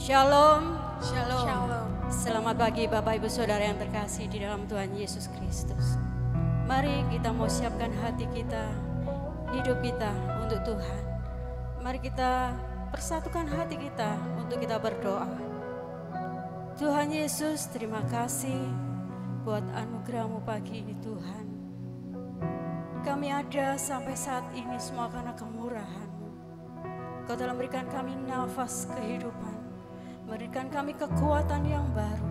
Shalom. Shalom. Shalom. Selamat pagi Bapak Ibu Saudara yang terkasih di dalam Tuhan Yesus Kristus. Mari kita mau siapkan hati kita, hidup kita untuk Tuhan. Mari kita persatukan hati kita untuk kita berdoa. Tuhan Yesus, terima kasih buat anugerah-Mu pagi ini Tuhan. Kami ada sampai saat ini semua karena kemurahan-Mu. Kau telah memberikan kami nafas kehidupan, memberikan kami kekuatan yang baru.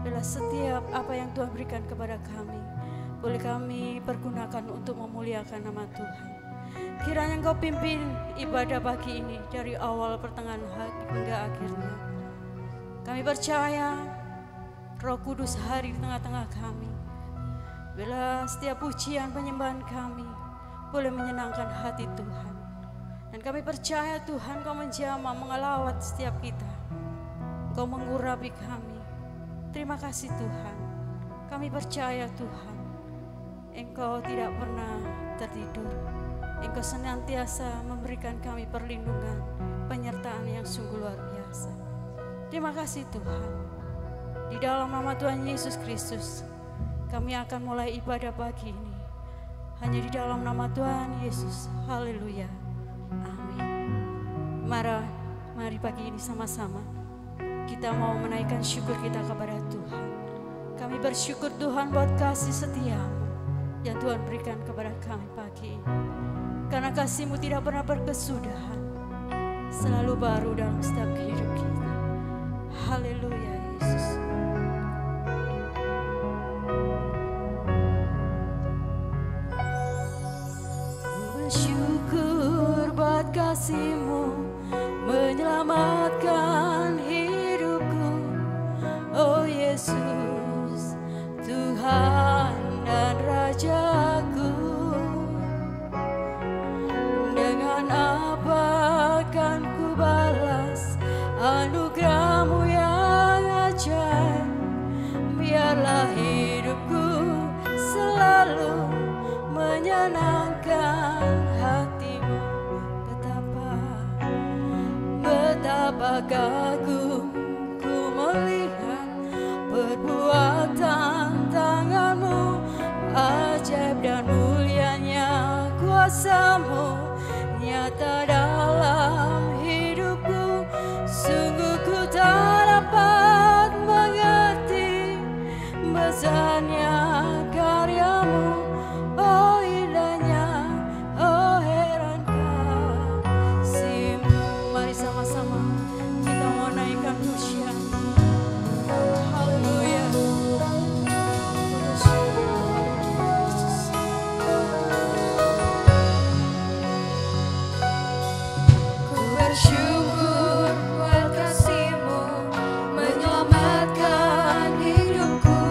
Bila setiap apa yang Tuhan berikan kepada kami, boleh kami pergunakan untuk memuliakan nama Tuhan. Kiranya Engkau pimpin ibadah pagi ini dari awal pertengahan hingga akhirnya. Kami percaya Roh Kudus hari di tengah-tengah kami. Bila setiap pujian penyembahan kami boleh menyenangkan hati Tuhan. Dan kami percaya Tuhan Kau menjamah mengelawat setiap kita. Kau mengurapi kami. Terima kasih Tuhan. Kami percaya Tuhan, Engkau tidak pernah tertidur. Engkau senantiasa memberikan kami perlindungan, penyertaan yang sungguh luar biasa. Terima kasih Tuhan. Di dalam nama Tuhan Yesus Kristus, kami akan mulai ibadah pagi ini. Hanya di dalam nama Tuhan Yesus. Haleluya. Amin. Mari pagi ini sama-sama kita mau menaikkan syukur kita kepada Tuhan. Kami bersyukur Tuhan buat kasih setia-Mu yang Tuhan berikan kepada kami pagi ini. Karena kasih-Mu tidak pernah berkesudahan, selalu baru dalam setiap kehidupan kita. Haleluya Yesus. Ku bersyukur buat kasih-Mu menyelamatkan hidupku. Oh Yesus, Tuhan dan Rajaku. Dengan apa akan ku balas anugerah-Mu yang ajaib? Biarlah hidupku selalu menyenangkan hati-Mu. Betapa kagum ku melihat perbuatan tangan-Mu, ajaib dan mulianya kuasa-Mu nyata dalam hidupku. Sungguh ku tak dapat mengerti besarnya karya-Mu. Oh indahnya, oh heran kasih-Mu. Mari sama-sama kita mau naikkan pujian. Haleluya. Ku bersyukur buat kasih-Mu menyelamatkan hidupku.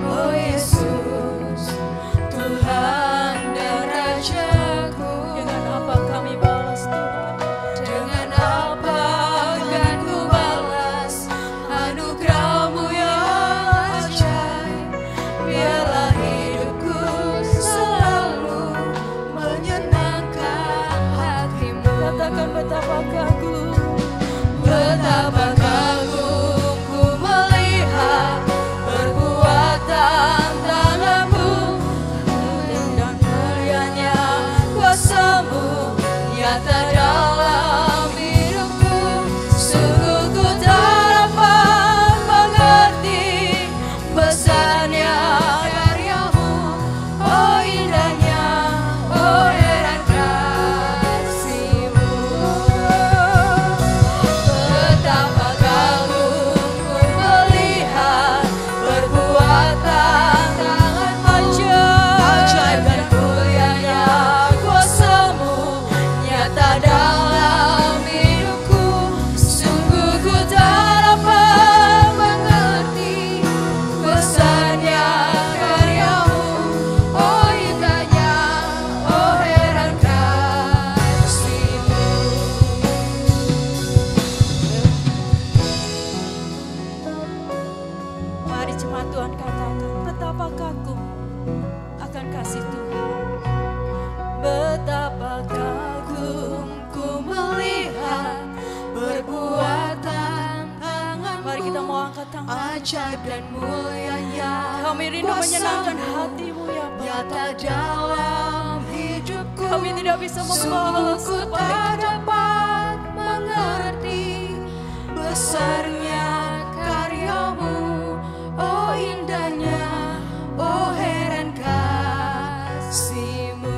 Oh Yesus, Tuhan dan Rajaku. Dengan apa kami balas Tuhan? Dengan apa akan ku balas anugerah-Mu yang ajaib? Biarlah hidupku selalu menyenangkan hati-Mu. Katakan betapa kagum. Betapa kagum ku melihat perbuatan tangan-Mu, dan mulianya kuasa-Mu nyata dalam hidupku. Sungguh ku tak dapat mengerti besarnya karya-Mu. Oh indahnya, oh heran kasih-Mu. Betapa kagum ku melihat perbuatan tangan-Mu, ajaib dan mulianya kuasa-Mu nyata dalam hidupku. Sungguh ku tak dapat mengerti besarnya karya-Mu. Oh indahnya, oh heran kasih-Mu. Mari jemaat Tuhan katakan betapa kagum akan kasih Tuhan. Betapa kagum Ku melihat perbuatan ajaib dan mulianya Kami rindu menyenangkan hati-Mu ya Bapa. nyata dalam hidupku. Kami tidak bisa membalas Sungguh ku tak dapat mengerti besarnya karya-Mu. Oh indahnya, oh heran kasih-Mu.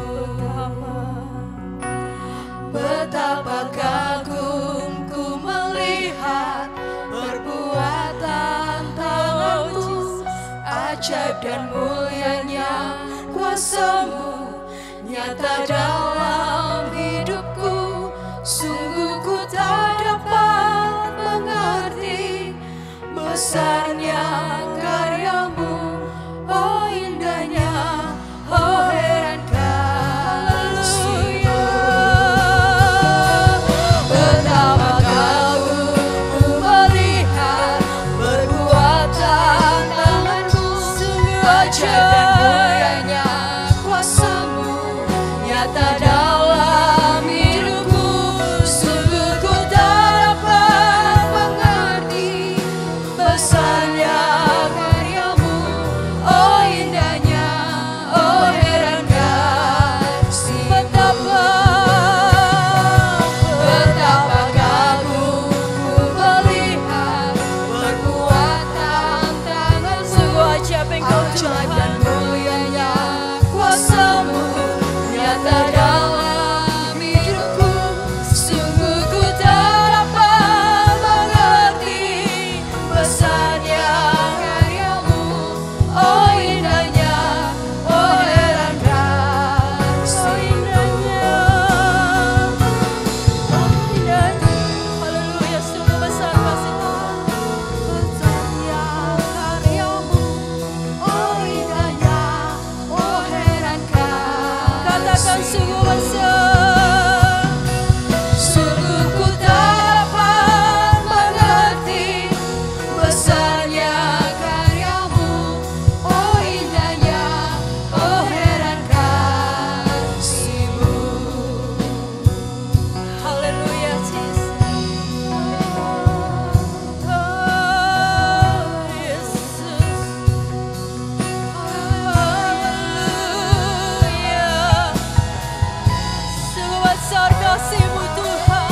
Betapa kagum ku melihat perbuatan tangan-Mu. Ajaib dan mulianya kuasa-Mu nyata dalam hidupku. Sungguh ku tak dapat mengerti besarnya karya-Mu. Oh indahnya, oh heran kasih-Mu. Betapa kagum ku melihat perbuatan tangan-Mu. Ajaib dan mulianya kuasa-Mu nyata dalam hidupku. Sungguh ku tak dapat mengerti besarnya karya-Mu. Oh indahnya, oh heran kasih. Betapa kagum ku melihat perbuatan tangan-Mu. Sungguh ajaib Engkau Ajaib Tuhan. dan mulianya kuasa-Mu nyata dalam hidupku. Sungguh ku tak dapat mengerti besarnya karya-Mu. Oh indahnya, oh heran kasih-Mu. Haleluya, sungguh besar kasih Tuhan. Besarnya karya-Mu. Oh indahnya, oh heran Katakan kasih-Mu. sungguh besar. Sungguh ku tak dapat mengerti besarnya karya-Mu. Oh indahnya, oh heran kasih-Mu. Haleluya, Jesus. Oh, Yesus. Haleluya. Sungguh besar kasih-Mu Tuhan.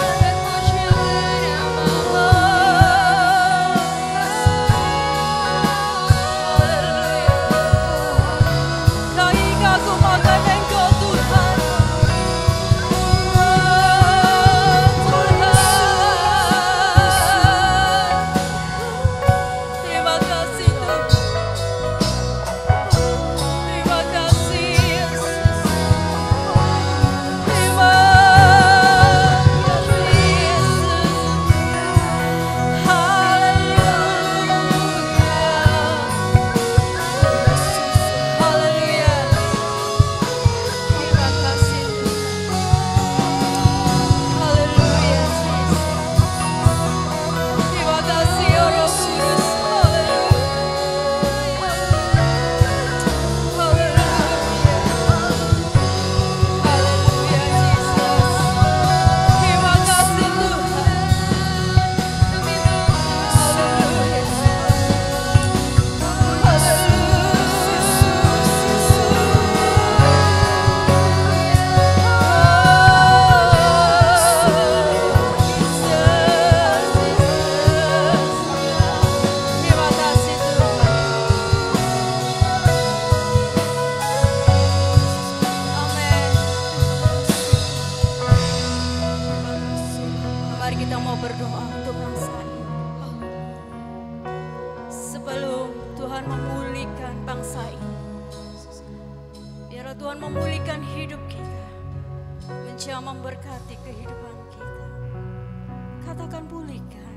Kami kagum akan Engkau Tuhan. Terima kasih Tuhan. Terima kasih Yesus. Terima kasih Yesus. Haleluya. Haleluya. Terima kasih Tuhan. Haleluya Jesus. Terima kasih ya Roh Kudus. Haleluya. Haleluya Jesus. Terima kasih Tuhan. Haleluya. Terima kasih Tuhan. Amin. Mari kita mau berdoa untuk bangsa ini. Sebelum Tuhan memulihkan bangsa ini, biarlah Tuhan memulihkan hidup kita, menjamah memberkati kehidupan kita. Katakan pulihkan.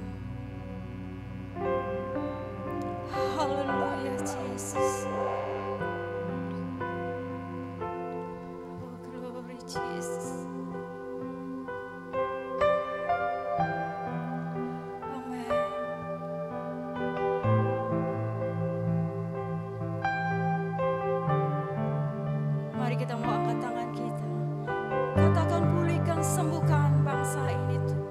Haleluya Jesus. Oh glory Jesus. Amen. Mari kita mau angkat tangan kita. Katakan pulihkan, sembuhkan bangsa ini Tuhan.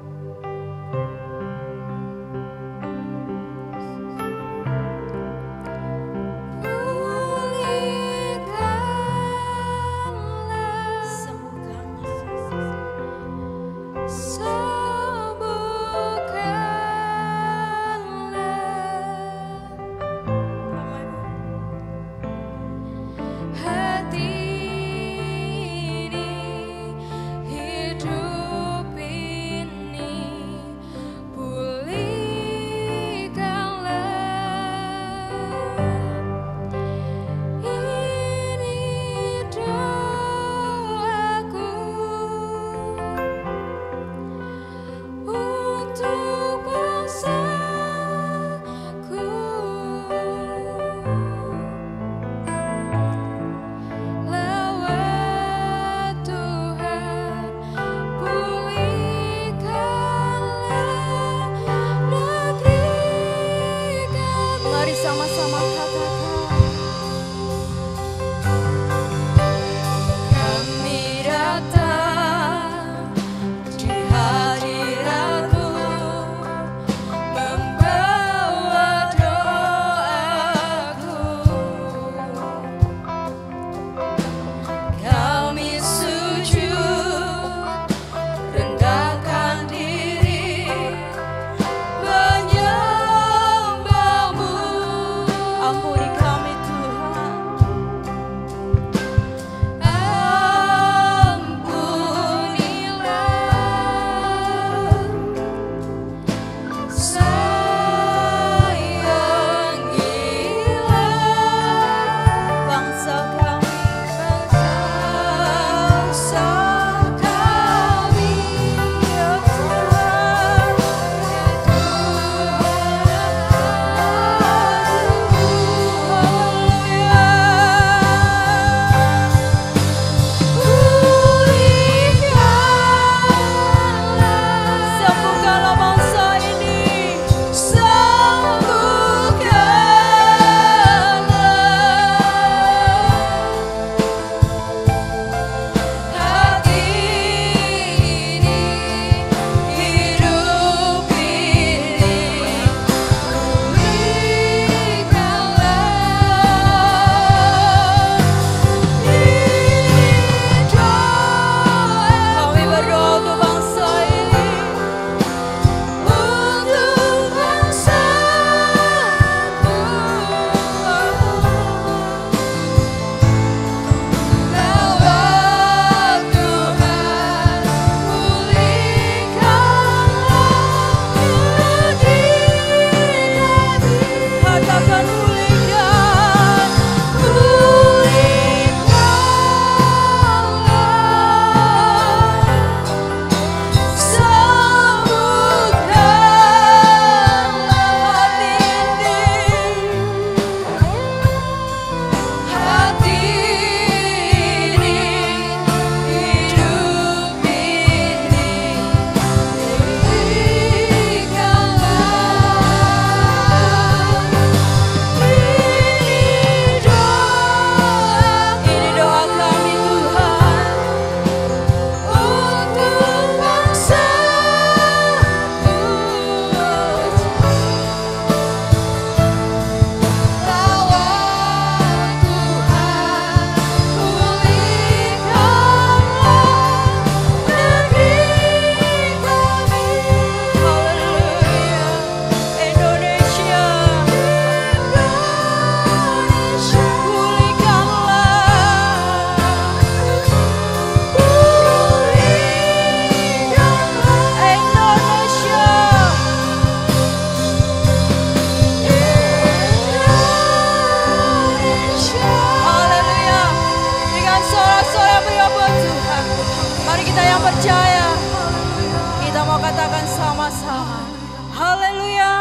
Mari sama-sama katakan. Kami datang di hadirat-Mu, membawa doaku. Kami sujud, rendahkan diri, menyembah-Mu. Ampuni kami Tuhan. Bangsa kami, ya Tuhan. Sembuhkanlah bangsa ini. Kami berdoa untuk bangsa ini. Katakan pulihkan. Ini doa kami Tuhan. Haleluya. Indonesia. Haleluya. Dengan sorak-sorai yang berikan buat Tuhan. Mari kita yang percaya. Kita mau katakan sama-sama. Haleluya.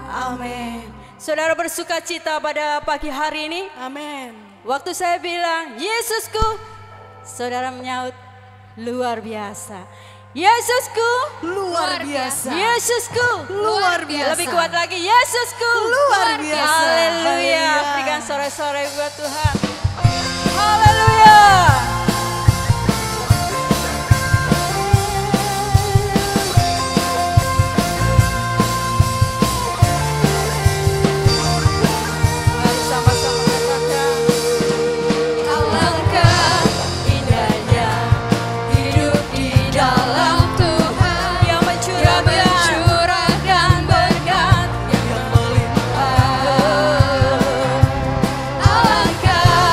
Amin. Saudara bersuka cita pada pagi hari ini. Amin. Waktu saya bilang, Yesusku, saudara menyaut, luar biasa. Yesusku, Luar biasa. Yesusku, Luar biasa. lebih kuat lagi, Yesusku, Luar biasa. Haleluya. Haleluya. Berikan sore-sore buat Tuhan. Haleluya. Mari sama-sama katakan. Alangkah indahnya hidup di dalam Tuhan Yang mencurahkan berkat yang melimpah. Alangkah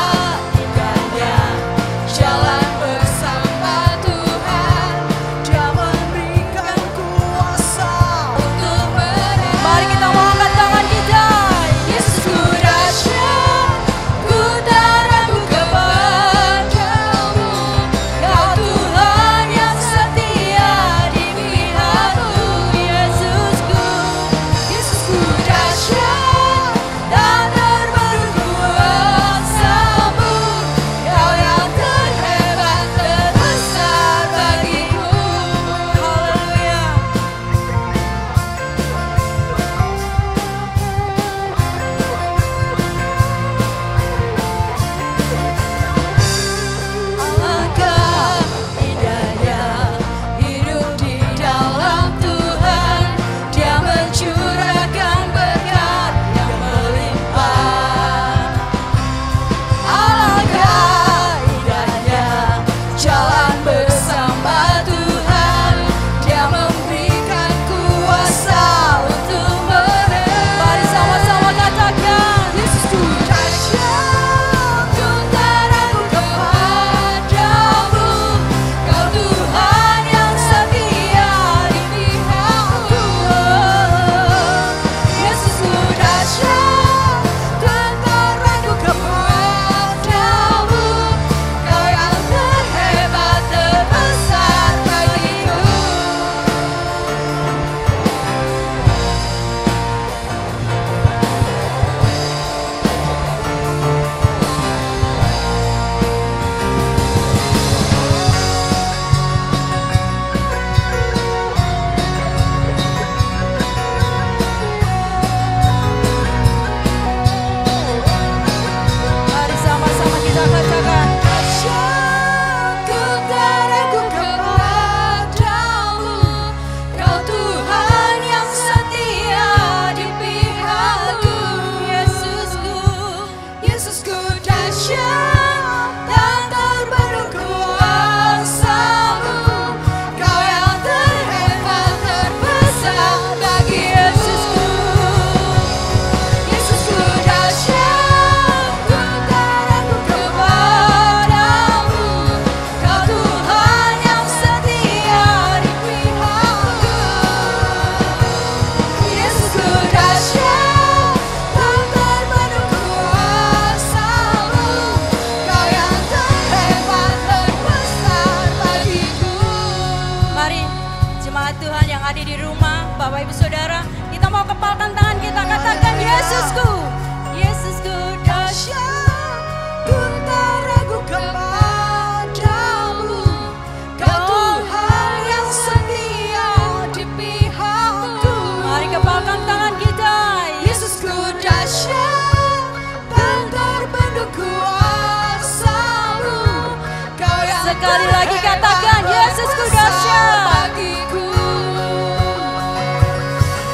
Sekali lagi katakan, Yesus ku dahsyat. bagiku.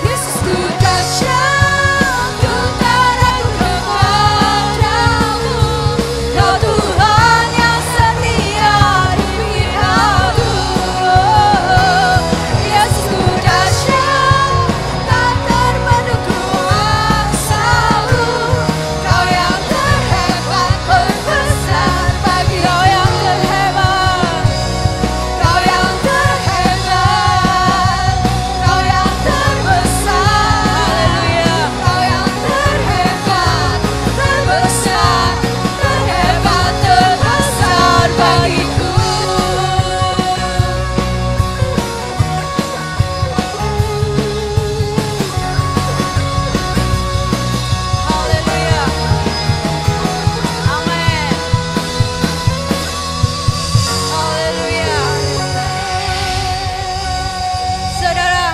Yesus ku dahsyat, ku taruh kepadamu. Kau Tuhan yang setia di pihakku. Yesus ku dahsyat, tak terbendung kuasamu. Kau yang terhebat terbesar bagi kau yang terhebat. Kau yang terhebat, kau yang terbesar. Kau yang terhebat, terbesar, terhebat, terbesar bagiku. Haleluya. Amin. Haleluya. Saudara,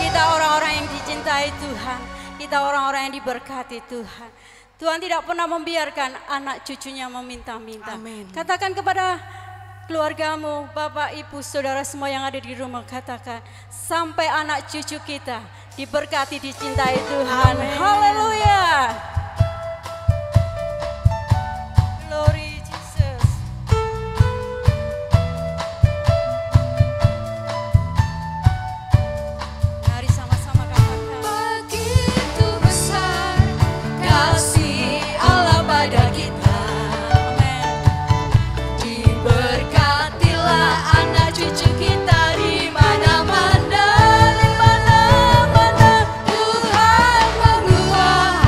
kita orang-orang yang dicintai Tuhan, kita orang-orang yang diberkati Tuhan. Tuhan tidak pernah membiarkan anak cucunya meminta-minta. Amin. Katakan kepada keluargamu, bapak, ibu, saudara semua yang ada di rumah, katakan sampai anak cucu kita diberkati, dicintai Tuhan. Haleluya. Glory Jesus. Mari sama-sama katakan. Begitu besar kasih Allah pada kita. Amin. Diberkatilah anak cucu kita di mana-mana, di mana-mana Tuhan menguat.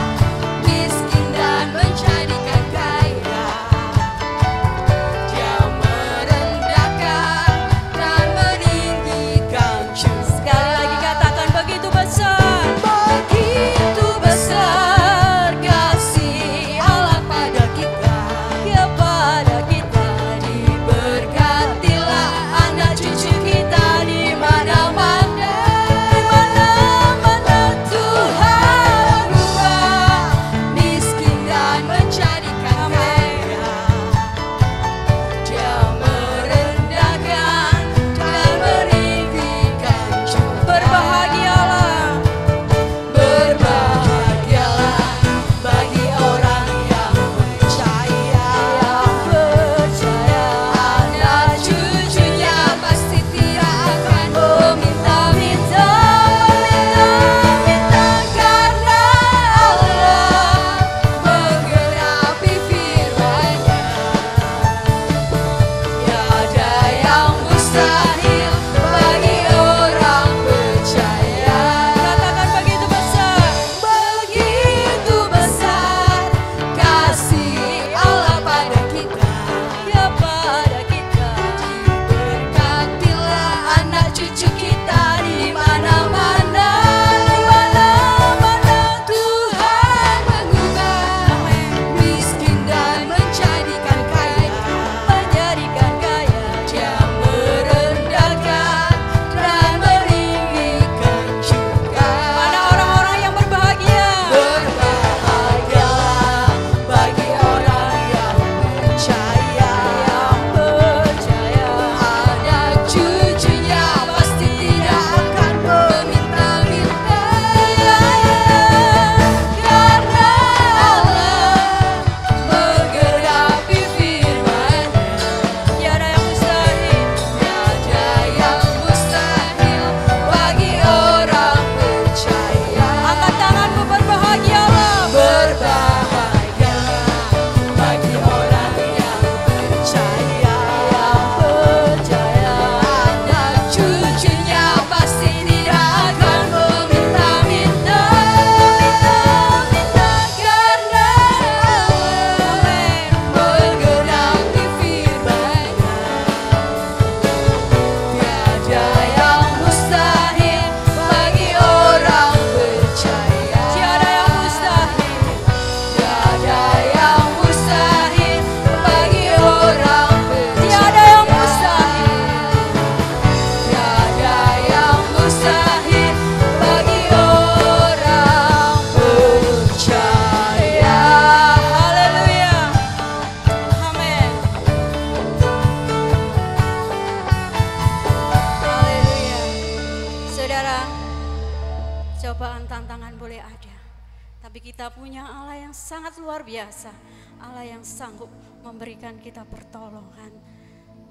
Kita punya Allah yang sangat luar biasa, Allah yang sanggup memberikan kita pertolongan.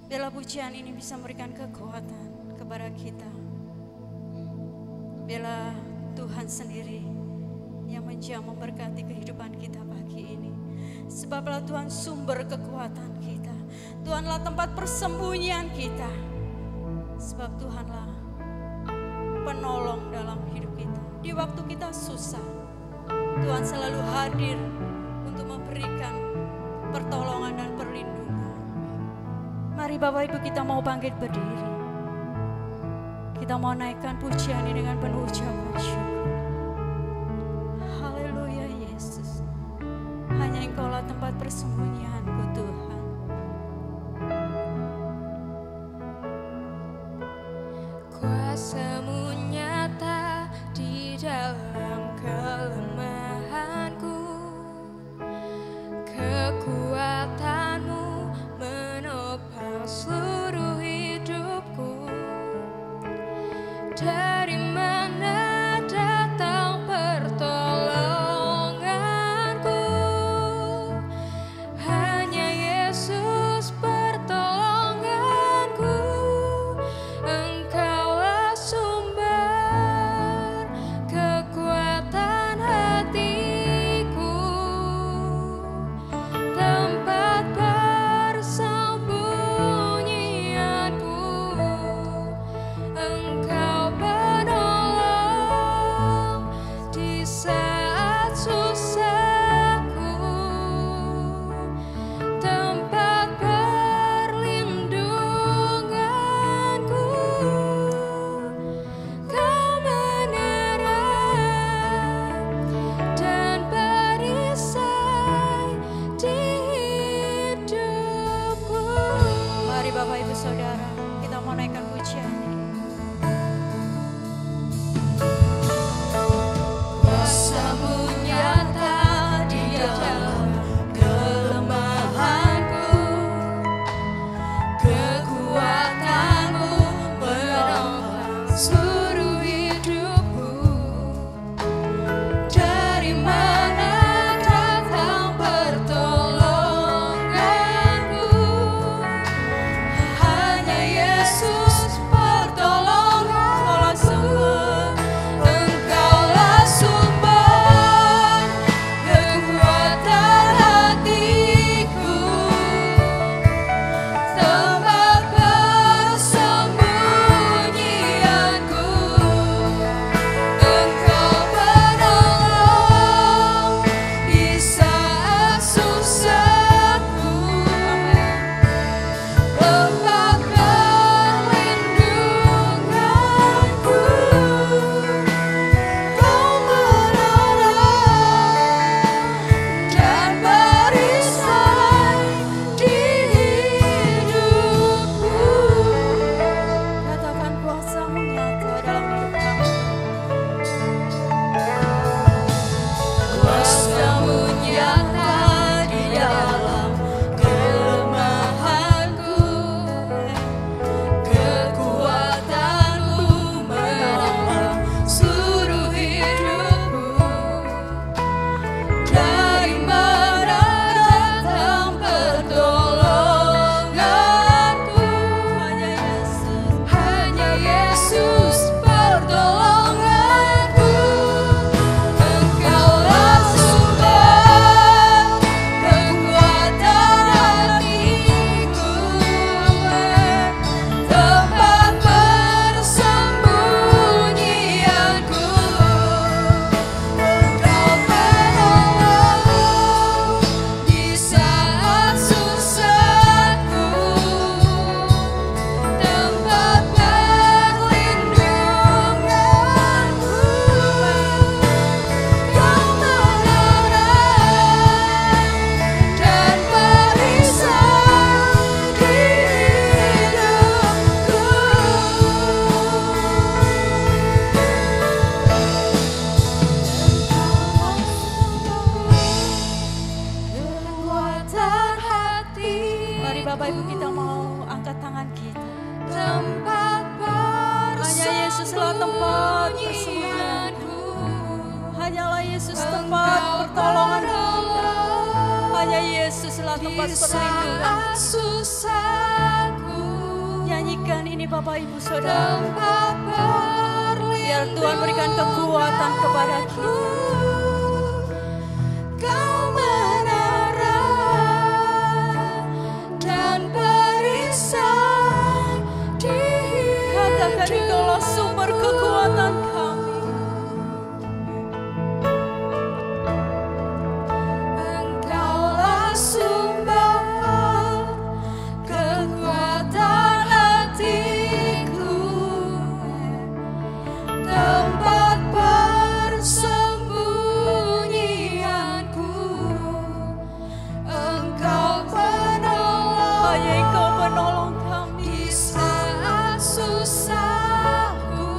Biarlah pujian ini bisa memberikan kekuatan kepada kita. Biarlah Tuhan sendiri yang menjamah memberkati kehidupan kita pagi ini. Sebablah Tuhan sumber kekuatan kita. Tuhanlah tempat persembunyian kita. Sebab Tuhanlah penolong dalam hidup kita. Di waktu kita susah, Tuhan selalu hadir untuk memberikan pertolongan dan perlindungan. Mari Bapak Ibu kita mau bangkit berdiri. Kita mau naikkan pujian ini dengan penuh ucapan syukur. Haleluya Yesus. Hanya Engkaulah tempat persembunyianku Tuhan. Kuasa-Mu nyata di dalam kelemahanku, kekuatan-Mu menopang seluruh hidupku. Dari mana datang pertolonganku? Hanya Yesus pertolonganku. Engkaulah sumber kekuatan hatiku, tempat persembunyianku. Engkau penolong di saat susahku, tempat perlindunganku. Kau menerang dan perisai di hidupku. Mari Bapak Ibu Saudara, kita mau naikkan pujian ini. Kuasa-Mu nyata di dalam kelemahanku, kekuatan-Mu menopang seluruh hidupku. Dari mana datang pertolonganku? Hanya Yesus Bapak Ibu kita mau angkat tangan kita. Tempat Hanya Yesuslah tempat persembunyianku. Hanyalah Yesus tempat Hanya Yesuslah tempat perlindungan. saat susahku, Nyanyikan ini Bapak Ibu Saudara. tempat perlindungan. Biar Tuhan berikan kekuatan kepada kita. Kau menara dan perisai di Katakan hidupku. Engkaulah sumber kekuatan kami. Engkaulah sumber kekuatan hatiku, tempat persembunyianku. Engkau penolong Hanya Engkau penolong kami. di saat susahku,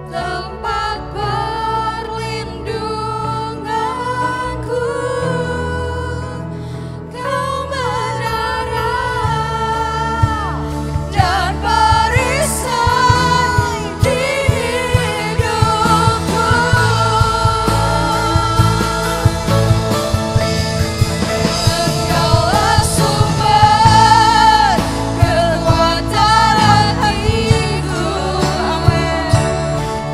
tempat perlindunganku. Kau menara dan perisai di hidupku. Engkaulah sumber kekuatan hatiku,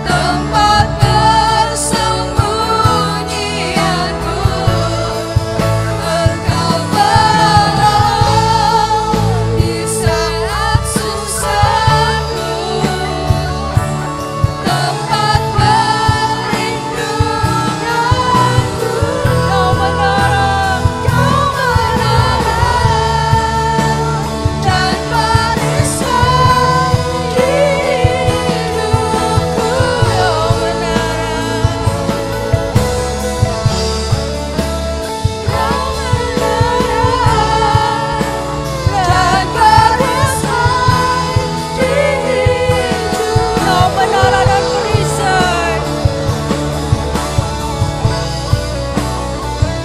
tempat persembunyianku. Engkau penolong di saat susahku, tempat perlindunganku. Kau menara dan perisai di hidupku. Kau menara dan perisai di hidupku.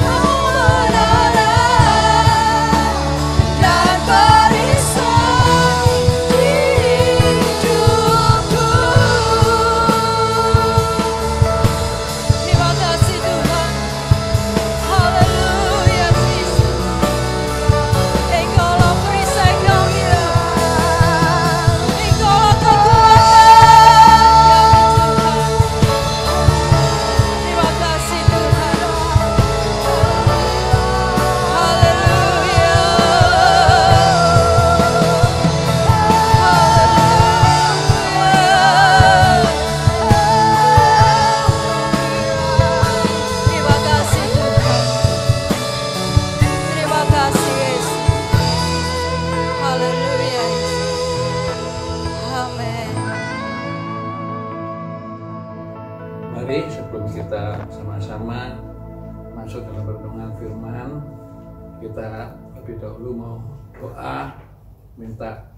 Kau menara dan perisai di hidupku. Terima kasih Tuhan. Haleluya Kristus. Engkaulah perisai kami. Engkaulah kekuatan kami. Terima kasih Tuhan. Haleluya. Terima kasih Tuhan. Terima kasih Yesus. Haleluya Yesus. Amin. Mari sebelum kita sama-sama masuk dalam renungan firman, kita lebih dahulu mau doa, minta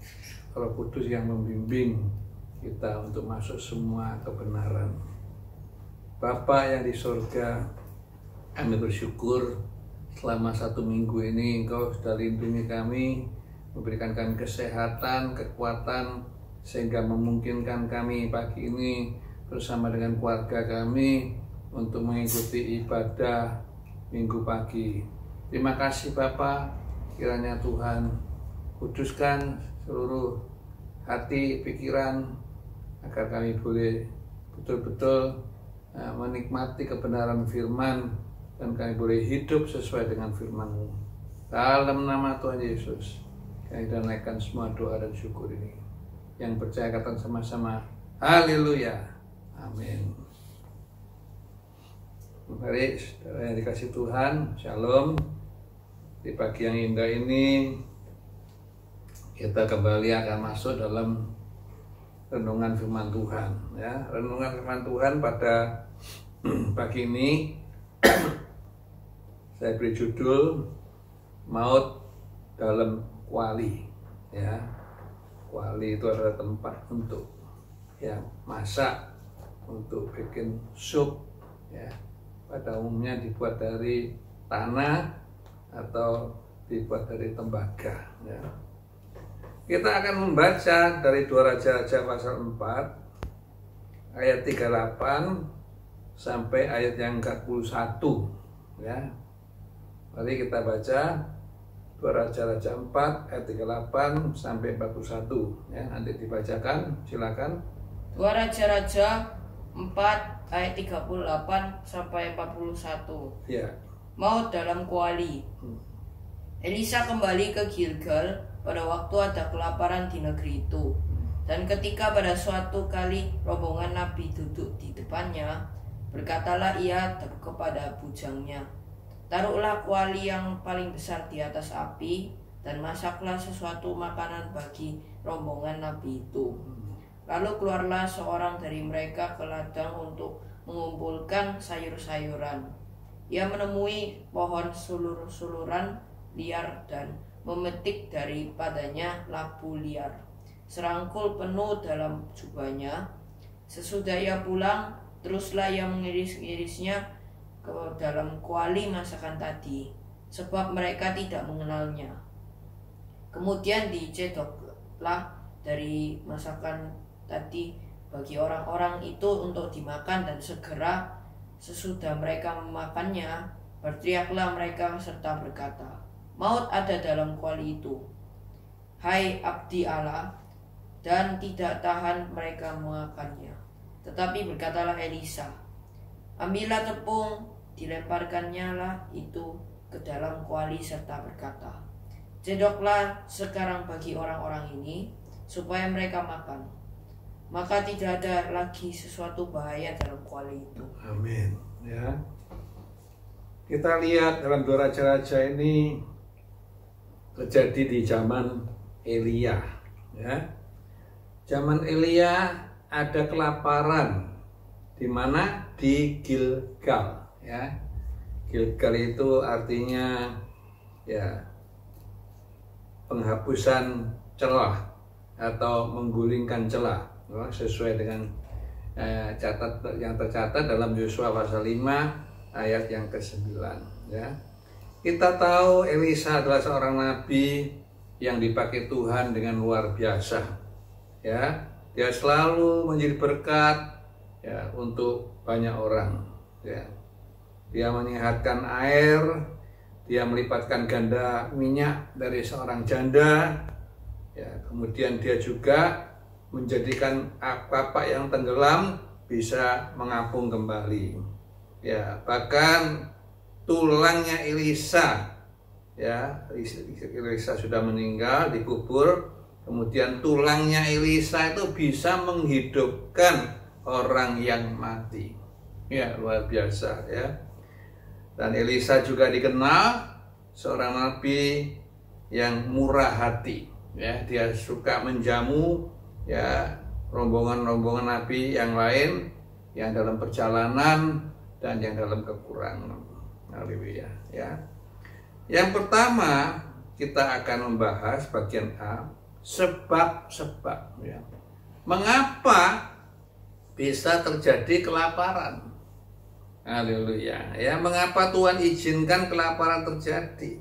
Roh Kudus yang membimbing kita untuk masuk semua kebenaran. Bapa yang di surga, kami bersyukur selama 1 minggu ini Engkau sudah lindungi kami, memberikan kami kesehatan, kekuatan, sehingga memungkinkan kami pagi ini bersama dengan keluarga kami untuk mengikuti ibadah minggu pagi. Terima kasih Bapa, kiranya Tuhan kuduskan seluruh hati, pikiran, agar kami boleh betul-betul menikmati kebenaran firman dan kami boleh hidup sesuai dengan firman-Mu. Dalam nama Tuhan Yesus, kami naikkan semua doa dan syukur ini. Yang percaya katakan sama-sama, haleluya, amin. Mari saudara yang dikasih Tuhan, shalom. Di pagi yang indah ini kita kembali akan masuk dalam renungan firman Tuhan, ya. Renungan firman Tuhan pada pagi ini saya beri judul Maut dalam Kuali, ya. Kuali itu adalah tempat untuk masak, untuk bikin sup, ya. Pada umumnya dibuat dari tanah atau dibuat dari tembaga, ya. Kita akan membaca dari 2 Raja-Raja pasal 4 ayat 38 sampai ayat yang ke-41, ya. Mari kita baca 2 Raja-Raja 4 ayat 38 sampai 41 ya, nanti dibacakan, silakan. 2 Raja-Raja 4 ayat 38 sampai 41. Ya. Maut dalam kuali. Elisa kembali ke Gilgal pada waktu ada kelaparan di negeri itu. Dan ketika pada suatu kali rombongan nabi duduk di depannya, berkatalah ia kepada bujangnya, "Taruhlah kuali yang paling besar di atas api, dan masaklah sesuatu makanan bagi rombongan nabi itu." Lalu keluarlah seorang dari mereka ke ladang untuk mengumpulkan sayur-sayuran. Ia menemui pohon sulur-suluran liar dan memetik daripadanya labu liar. Serangkul penuh dalam jubahnya. Sesudah ia pulang, teruslah ia mengiris-irisnya ke dalam kuali masakan tadi, sebab mereka tidak mengenalnya. Kemudian dicedoklah dari masakan tadi bagi orang-orang itu untuk dimakan, dan segera sesudah mereka memakannya, berteriaklah mereka serta berkata, "Maut ada dalam kuali itu, hai abdi Allah," dan tidak tahan mereka memakannya. Tetapi berkatalah Elisa, "Ambillah tepung," dilemparkannya lah itu ke dalam kuali serta berkata, "Cedoklah sekarang bagi orang-orang ini, supaya mereka makan." Maka tidak ada lagi sesuatu bahaya dalam kuali itu. Amin. Ya. Kita lihat dalam 2 Raja-Raja ini terjadi di zaman Elia. Ya. Zaman Elia ada kelaparan di mana? Di Gilgal. Ya. Gilgal itu artinya ya penghapusan celah atau menggulingkan celah, sesuai dengan yang tercatat dalam Yosua pasal 5 ayat yang ke-9. Ya. Kita tahu Elisa adalah seorang nabi yang dipakai Tuhan dengan luar biasa. Ya, dia selalu menjadi berkat ya untuk banyak orang. Ya. Dia menyehatkan air, dia melipatkan ganda minyak dari seorang janda. Ya, kemudian dia juga menjadikan kapak yang tenggelam bisa mengapung kembali. Ya, bahkan tulangnya Elisa, ya, Elisa sudah meninggal, dikubur, kemudian tulangnya Elisa itu bisa menghidupkan orang yang mati. Ya, luar biasa ya. Dan Elisa juga dikenal seorang nabi yang murah hati. Ya, dia suka menjamu ya rombongan-rombongan nabi yang lain yang dalam perjalanan dan yang dalam kekurangan. Haleluya ya. Yang pertama kita akan membahas bagian A, sebab-sebab ya. Mengapa bisa terjadi kelaparan? Haleluya ya. Mengapa Tuhan izinkan kelaparan terjadi?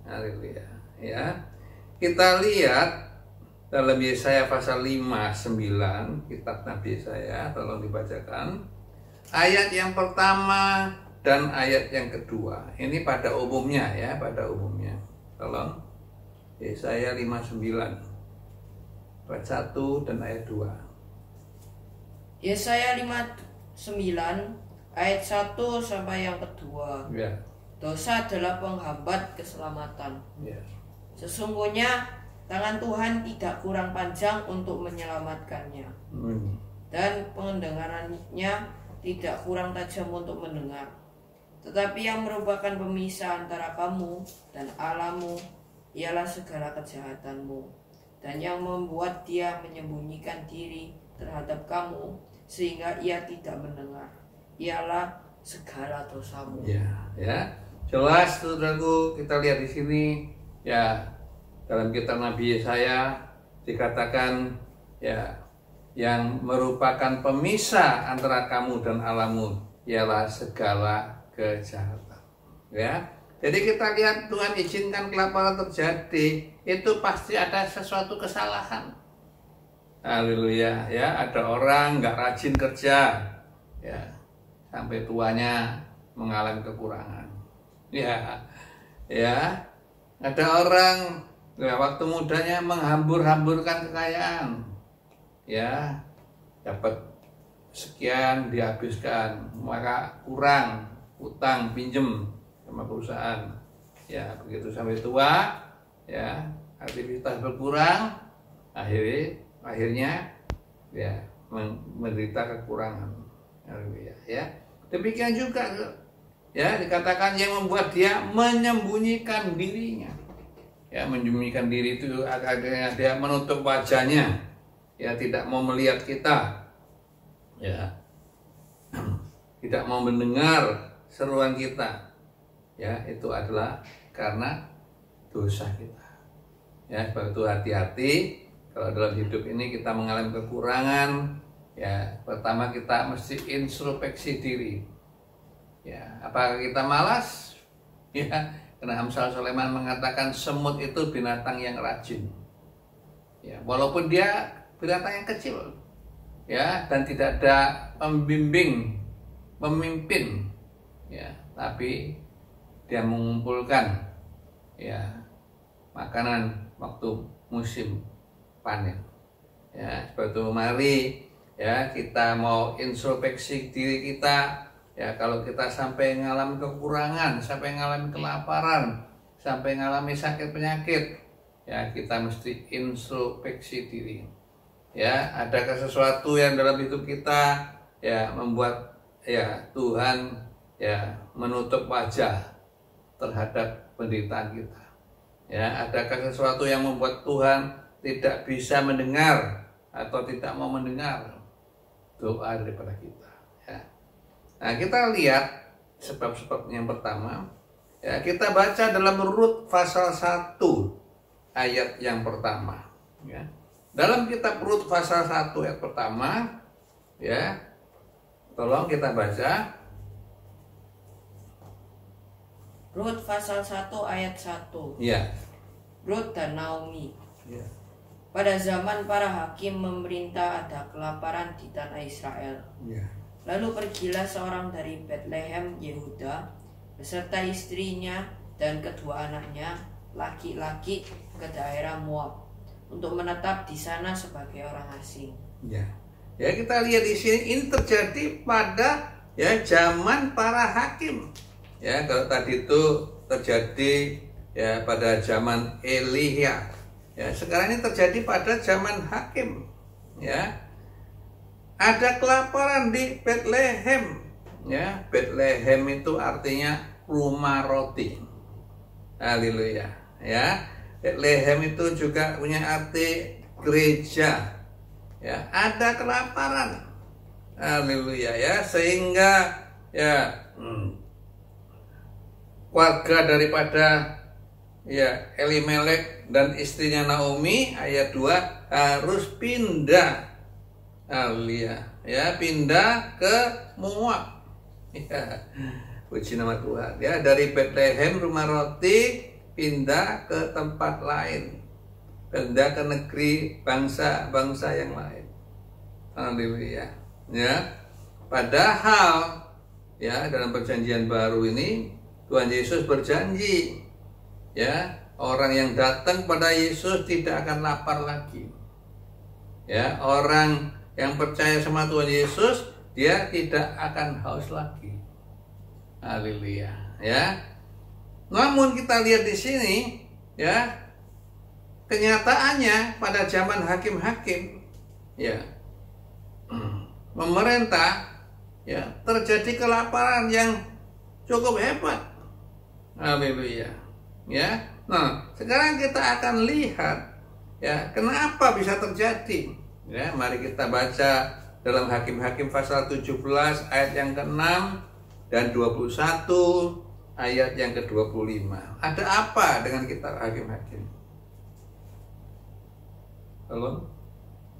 Haleluya ya. Kita lihat dalam Yesaya pasal 5:9, kitab Nabi Yesaya, tolong dibacakan. Ayat yang pertama dan ayat yang kedua. Ini pada umumnya ya, pada umumnya. Tolong. Yesaya 5:9. Ayat 1 dan ayat 2. Yesaya 5:9 ayat 1 sampai yang kedua. Ya. Dosa adalah penghambat keselamatan. Ya. Sesungguhnya tangan Tuhan tidak kurang panjang untuk menyelamatkannya, dan pendengarannya tidak kurang tajam untuk mendengar. Tetapi yang merupakan pemisah antara kamu dan Allahmu ialah segala kejahatanmu, dan yang membuat dia menyembunyikan diri terhadap kamu sehingga ia tidak mendengar ialah segala dosamu. Ya, ya. Jelas saudaraku, kita lihat di sini ya, dalam kitab Nabi Yesaya dikatakan ya, yang merupakan pemisah antara kamu dan Allahmu ialah segala kejahatan. Ya. Jadi kita lihat Tuhan izinkan kelaparan terjadi, itu pasti ada sesuatu kesalahan. Haleluya ya, ada orang nggak rajin kerja ya, sampai tuanya mengalami kekurangan. Ya, Ya, ada orang ya, waktu mudanya menghambur-hamburkan kekayaan. Ya, dapat sekian dihabiskan, maka kurang utang pinjem sama perusahaan. Ya, begitu sampai tua, ya aktivitas berkurang, akhirnya ya menderita kekurangan. Ya, demikian juga ya dikatakan yang membuat dia menyembunyikan dirinya. Ya, menyembunyikan diri itu akhirnya dia menutup wajahnya, ya tidak mau melihat kita, ya tidak mau mendengar seruan kita, ya itu adalah karena dosa kita. Ya, sebab itu hati-hati kalau dalam hidup ini kita mengalami kekurangan. Ya, pertama kita mesti introspeksi diri. Ya, apakah kita malas? Ya, karena Amsal Sulaiman mengatakan semut itu binatang yang rajin. Ya, walaupun dia binatang yang kecil, ya, dan tidak ada pemimpin, ya, tapi dia mengumpulkan, ya, makanan waktu musim panen. Ya, sebab itu mari ya kita mau introspeksi diri kita. Ya, kalau kita sampai mengalami kekurangan, sampai mengalami kelaparan, sampai mengalami sakit penyakit, ya kita mesti introspeksi diri. Ya, adakah sesuatu yang dalam hidup kita ya membuat ya Tuhan ya menutup wajah terhadap penderitaan kita. Ya, adakah sesuatu yang membuat Tuhan tidak bisa mendengar atau tidak mau mendengar doa daripada kita. Ya. Nah, kita lihat sebab-sebab yang pertama. Ya, kita baca dalam Rut pasal 1 ayat yang pertama. Ya. Dalam kitab Rut pasal 1 ayat pertama, ya, tolong kita baca. Rut pasal 1 ayat 1. Ya. Rut dan Naomi. Ya. Pada zaman para hakim memerintah ada kelaparan di tanah Israel. Ya. Lalu pergilah seorang dari Bethlehem, Yehuda, beserta istrinya dan kedua anaknya laki-laki ke daerah Moab untuk menetap di sana sebagai orang asing. Ya. Ya, kita lihat di sini ini terjadi pada ya zaman para hakim. Ya, kalau tadi itu terjadi ya pada zaman Elia. Ya, sekarang ini terjadi pada zaman hakim. Ya. Ada kelaparan di Bethlehem. Ya, Bethlehem itu artinya rumah roti. Haleluya. Ya. Bethlehem itu juga punya arti gereja. Ya, ada kelaparan. Haleluya ya, sehingga ya warga daripada ya Elimelek dan istrinya Naomi ayat 2 harus pindah. Haleluya ya, pindah ke Moab. Ya, puji nama Tuhan ya, dari Bethlehem rumah roti pindah ke tempat lain, pindah ke negeri bangsa-bangsa yang lain. Haleluya ya. Padahal ya dalam perjanjian baru ini Tuhan Yesus berjanji ya, orang yang datang pada Yesus tidak akan lapar lagi. Ya, orang yang percaya sama Tuhan Yesus dia tidak akan haus lagi. Haleluya ya. Namun kita lihat di sini ya, kenyataannya pada zaman hakim-hakim ya memerintah ya, terjadi kelaparan yang cukup hebat. Haleluya ya. Nah, sekarang kita akan lihat ya kenapa bisa terjadi. Ya, mari kita baca dalam Hakim-Hakim pasal 17 ayat yang ke-6 dan 21 ayat yang ke-25. Ada apa dengan kita Hakim-Hakim? Tolong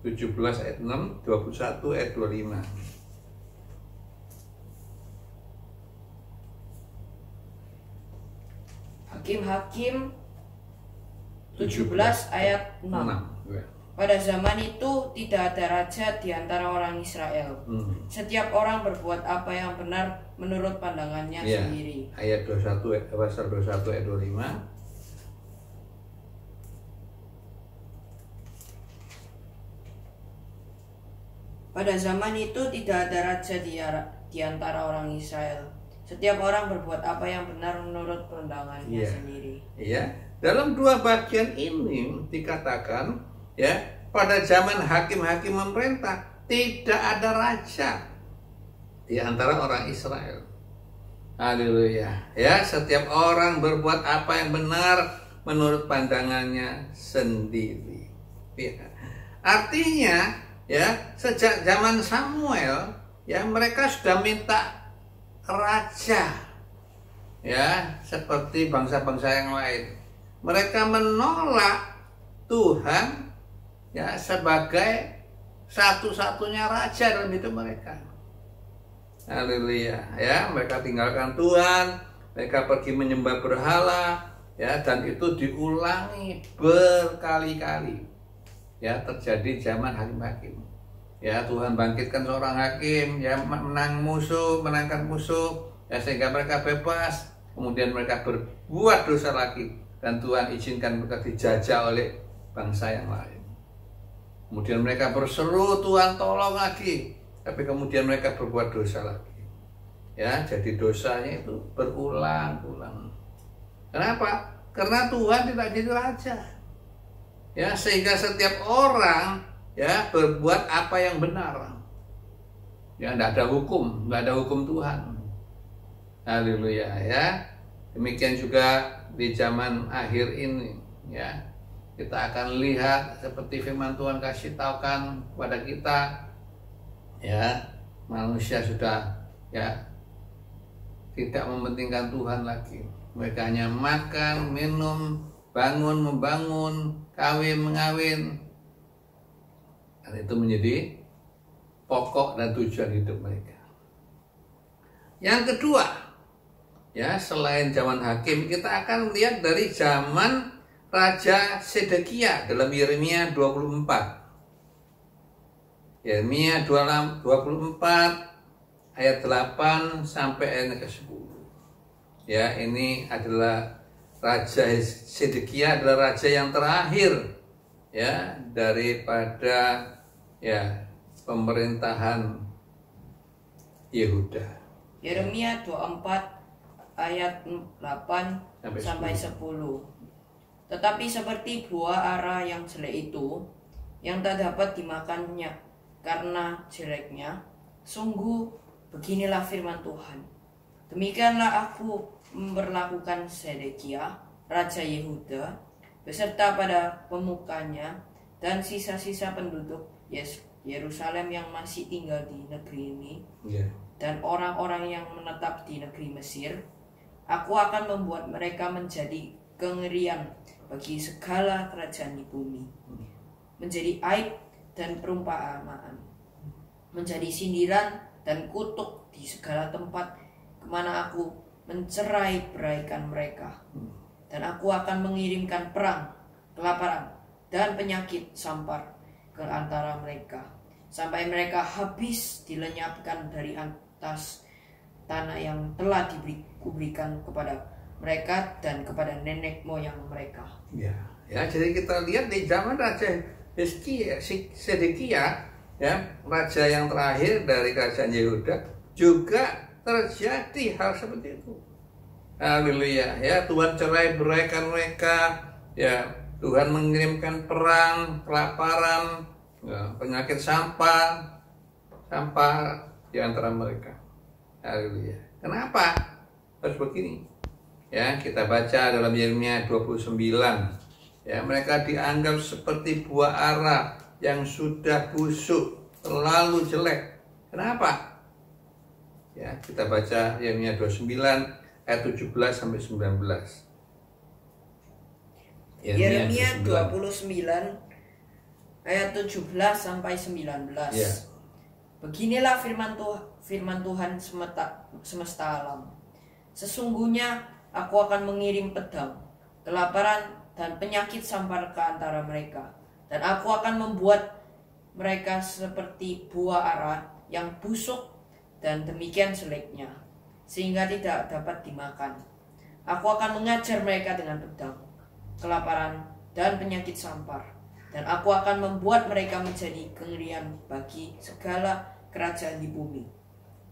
17 ayat 6, 21 ayat 25. Hakim-Hakim 17 ayat 6. Pada zaman itu tidak ada raja di antara orang Israel. Setiap orang berbuat apa yang benar menurut pandangannya Ya, sendiri. ayat 21, pasal 21 ayat 25. Pada zaman itu tidak ada raja di antara orang Israel. Setiap orang berbuat apa yang benar menurut pandangannya Iya. sendiri. Ya, dalam dua bagian ini dikatakan ya, pada zaman hakim-hakim memerintah tidak ada raja di antara orang Israel. Haleluya. Ya, setiap orang berbuat apa yang benar menurut pandangannya sendiri. Ya. Artinya, ya, sejak zaman Samuel, ya, mereka sudah minta raja, ya, seperti bangsa-bangsa yang lain. Mereka menolak Tuhan, ya, sebagai satu-satunya raja dalam hidup mereka. Haleluya, ya, mereka tinggalkan Tuhan, mereka pergi menyembah berhala, ya, dan itu diulangi berkali-kali. Ya, terjadi zaman hakim-hakim. Ya, Tuhan bangkitkan seorang hakim, ya, menangkan musuh, ya, sehingga mereka bebas. Kemudian mereka berbuat dosa lagi, dan Tuhan izinkan mereka dijajah oleh bangsa yang lain. Kemudian mereka berseru, Tuhan tolong lagi, tapi kemudian mereka berbuat dosa lagi. Ya, jadi dosanya itu berulang-ulang. Kenapa? Karena Tuhan tidak jadi raja. Ya, sehingga setiap orang, ya, berbuat apa yang benar. Ya, tidak ada hukum Tuhan. Haleluya, ya. Demikian juga di zaman akhir ini, ya. Kita akan lihat seperti firman Tuhan kasih tahukan kepada kita, ya, manusia sudah, ya, tidak mementingkan Tuhan lagi. Mereka hanya makan, minum, bangun, membangun, kawin, mengawin. Dan itu menjadi pokok dan tujuan hidup mereka. Yang kedua, ya, selain zaman hakim, kita akan lihat dari zaman Raja Sedekia dalam Yeremia 24. Yeremia 24 ayat 8 sampai ayat ke-10. Ya, ini adalah Raja Sedekia adalah raja yang terakhir, ya, daripada, ya, pemerintahan Yehuda. Yeremia 24 ayat 8 sampai 10. Tetapi seperti buah ara yang jelek itu, yang tak dapat dimakannya karena jeleknya, sungguh beginilah firman Tuhan. Demikianlah aku memperlakukan Sedekia, Raja Yehuda, beserta pada pemukanya dan sisa-sisa penduduk Yerusalem yang masih tinggal di negeri ini, dan orang-orang yang menetap di negeri Mesir. Aku akan membuat mereka menjadi kengerian bagi segala kerajaan di bumi, menjadi aib dan perumpamaan, menjadi sindiran dan kutuk di segala tempat kemana aku mencerai beraikan mereka. Dan aku akan mengirimkan perang, kelaparan, dan penyakit sampar ke antara mereka, sampai mereka habis dilenyapkan dari atas tanah yang telah diberikan kepada mereka dan kepada nenek moyang mereka. Ya, jadi kita lihat di zaman Raja Sedekia, ya, raja yang terakhir dari kerajaan Yehuda, juga terjadi hal seperti itu. Haleluya, ya, Tuhan cerai beraikan mereka, ya, Tuhan mengirimkan perang, kelaparan, ya, penyakit sampah di antara mereka. Haleluya. Kenapa harus begini? Ya, kita baca dalam Yeremia 29. Ya, mereka dianggap seperti buah ara yang sudah busuk, terlalu jelek. Kenapa? Ya, kita baca Yeremia 29 ayat 17 sampai 19. Yeremia 29 ayat 17 sampai 19. Ya. Beginilah firman Tuhan semesta alam. Sesungguhnya aku akan mengirim pedang, kelaparan, dan penyakit sampar ke antara mereka, Dan aku akan membuat mereka seperti buah ara yang busuk dan demikian jeleknya, sehingga tidak dapat dimakan. Aku akan mengajar mereka dengan pedang, kelaparan, dan penyakit sampar. Dan aku akan membuat mereka menjadi kengerian bagi segala kerajaan di bumi.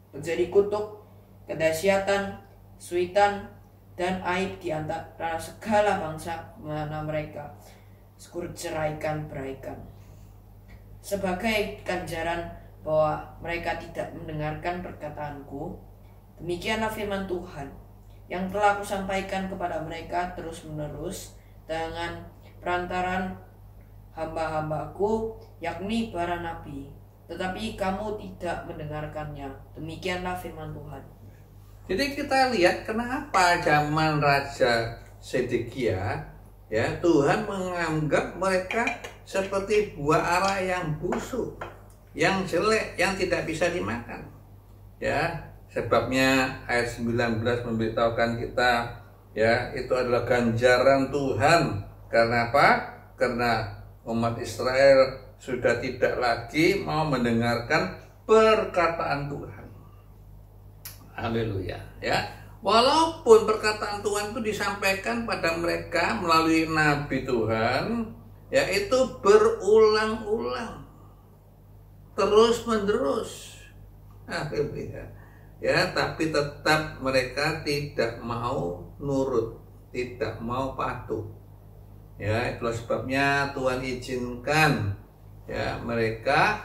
Menjadi kutuk, kedahsyatan, suitan, dan aib di antara segala bangsa mana mereka ceraikan beraikan. Sebagai ganjaran bahwa mereka tidak mendengarkan perkataanku, demikianlah firman Tuhan yang telah aku sampaikan kepada mereka terus menerus dengan perantaran hamba-hambaku, yakni para nabi. Tetapi kamu tidak mendengarkannya. Demikianlah firman Tuhan. Jadi kita lihat kenapa zaman Raja Sedekia, ya, Tuhan menganggap mereka seperti buah ara yang busuk, yang jelek, yang tidak bisa dimakan. Ya, sebabnya ayat 19 memberitahukan kita, ya, itu adalah ganjaran Tuhan. Karena apa? Karena umat Israel sudah tidak lagi mau mendengarkan perkataan Tuhan. Haleluya, ya. Walaupun perkataan Tuhan itu disampaikan pada mereka melalui nabi Tuhan, ya, itu berulang-ulang, terus menerus. Haleluya. Ya, tapi tetap mereka tidak mau nurut, tidak mau patuh. Ya, itulah sebabnya Tuhan izinkan, ya, mereka,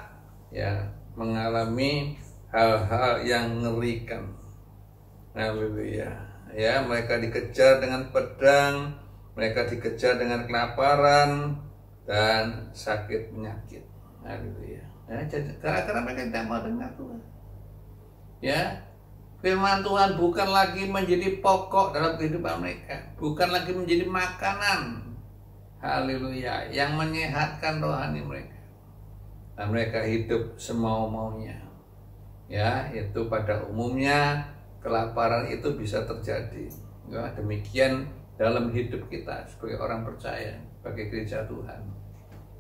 ya, mengalami hal-hal yang mengerikan. Haleluya. Ya, mereka dikejar dengan pedang, mereka dikejar dengan kelaparan dan sakit penyakit. Haleluya. Ya, karena mereka tidak mau dengar Tuhan. Ya, firman Tuhan bukan lagi menjadi pokok dalam kehidupan mereka, bukan lagi menjadi makanan. Haleluya, yang menyehatkan rohani mereka. Dan mereka hidup semau-maunya. Ya, itu pada umumnya kelaparan itu bisa terjadi. Ya, demikian dalam hidup kita sebagai orang percaya, sebagai gereja Tuhan.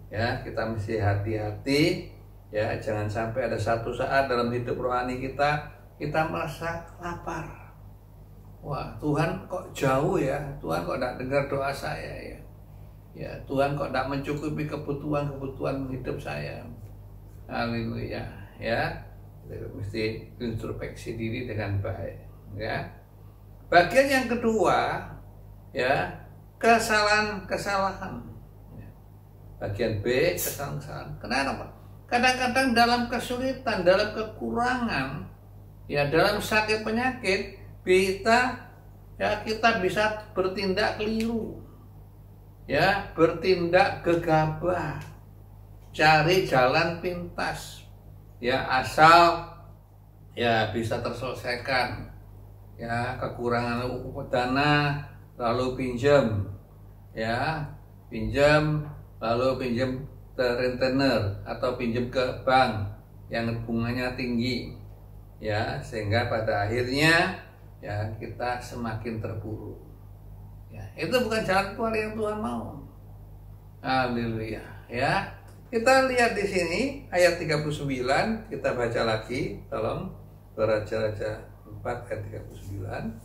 Ya, kita mesti hati-hati, ya, jangan sampai ada satu saat dalam hidup rohani kita merasa lapar. Wah, Tuhan kok jauh ya? Tuhan kok tidak dengar doa saya ya? Ya, Tuhan kok tidak mencukupi kebutuhan hidup saya? Haleluya, ya. Mesti introspeksi diri dengan baik, ya. Bagian yang kedua, ya, kesalahan. Bagian B, kesalahan. Kenapa? Kadang-kadang dalam kesulitan, dalam kekurangan, ya, dalam sakit penyakit, kita bisa bertindak keliru, ya, bertindak gegabah, cari jalan pintas, ya, asal, ya, bisa terselesaikan, ya, kekurangan dana lalu pinjam, ya, lalu pinjam ke rentenir atau pinjam ke bank yang bunganya tinggi, ya, sehingga pada akhirnya, ya, kita semakin terpuruk. Ya, itu bukan jalan keluar yang Tuhan mau. Haleluya, ya. Kita lihat di sini ayat 39, kita baca lagi, tolong, Raja-Raja 4 ayat 39.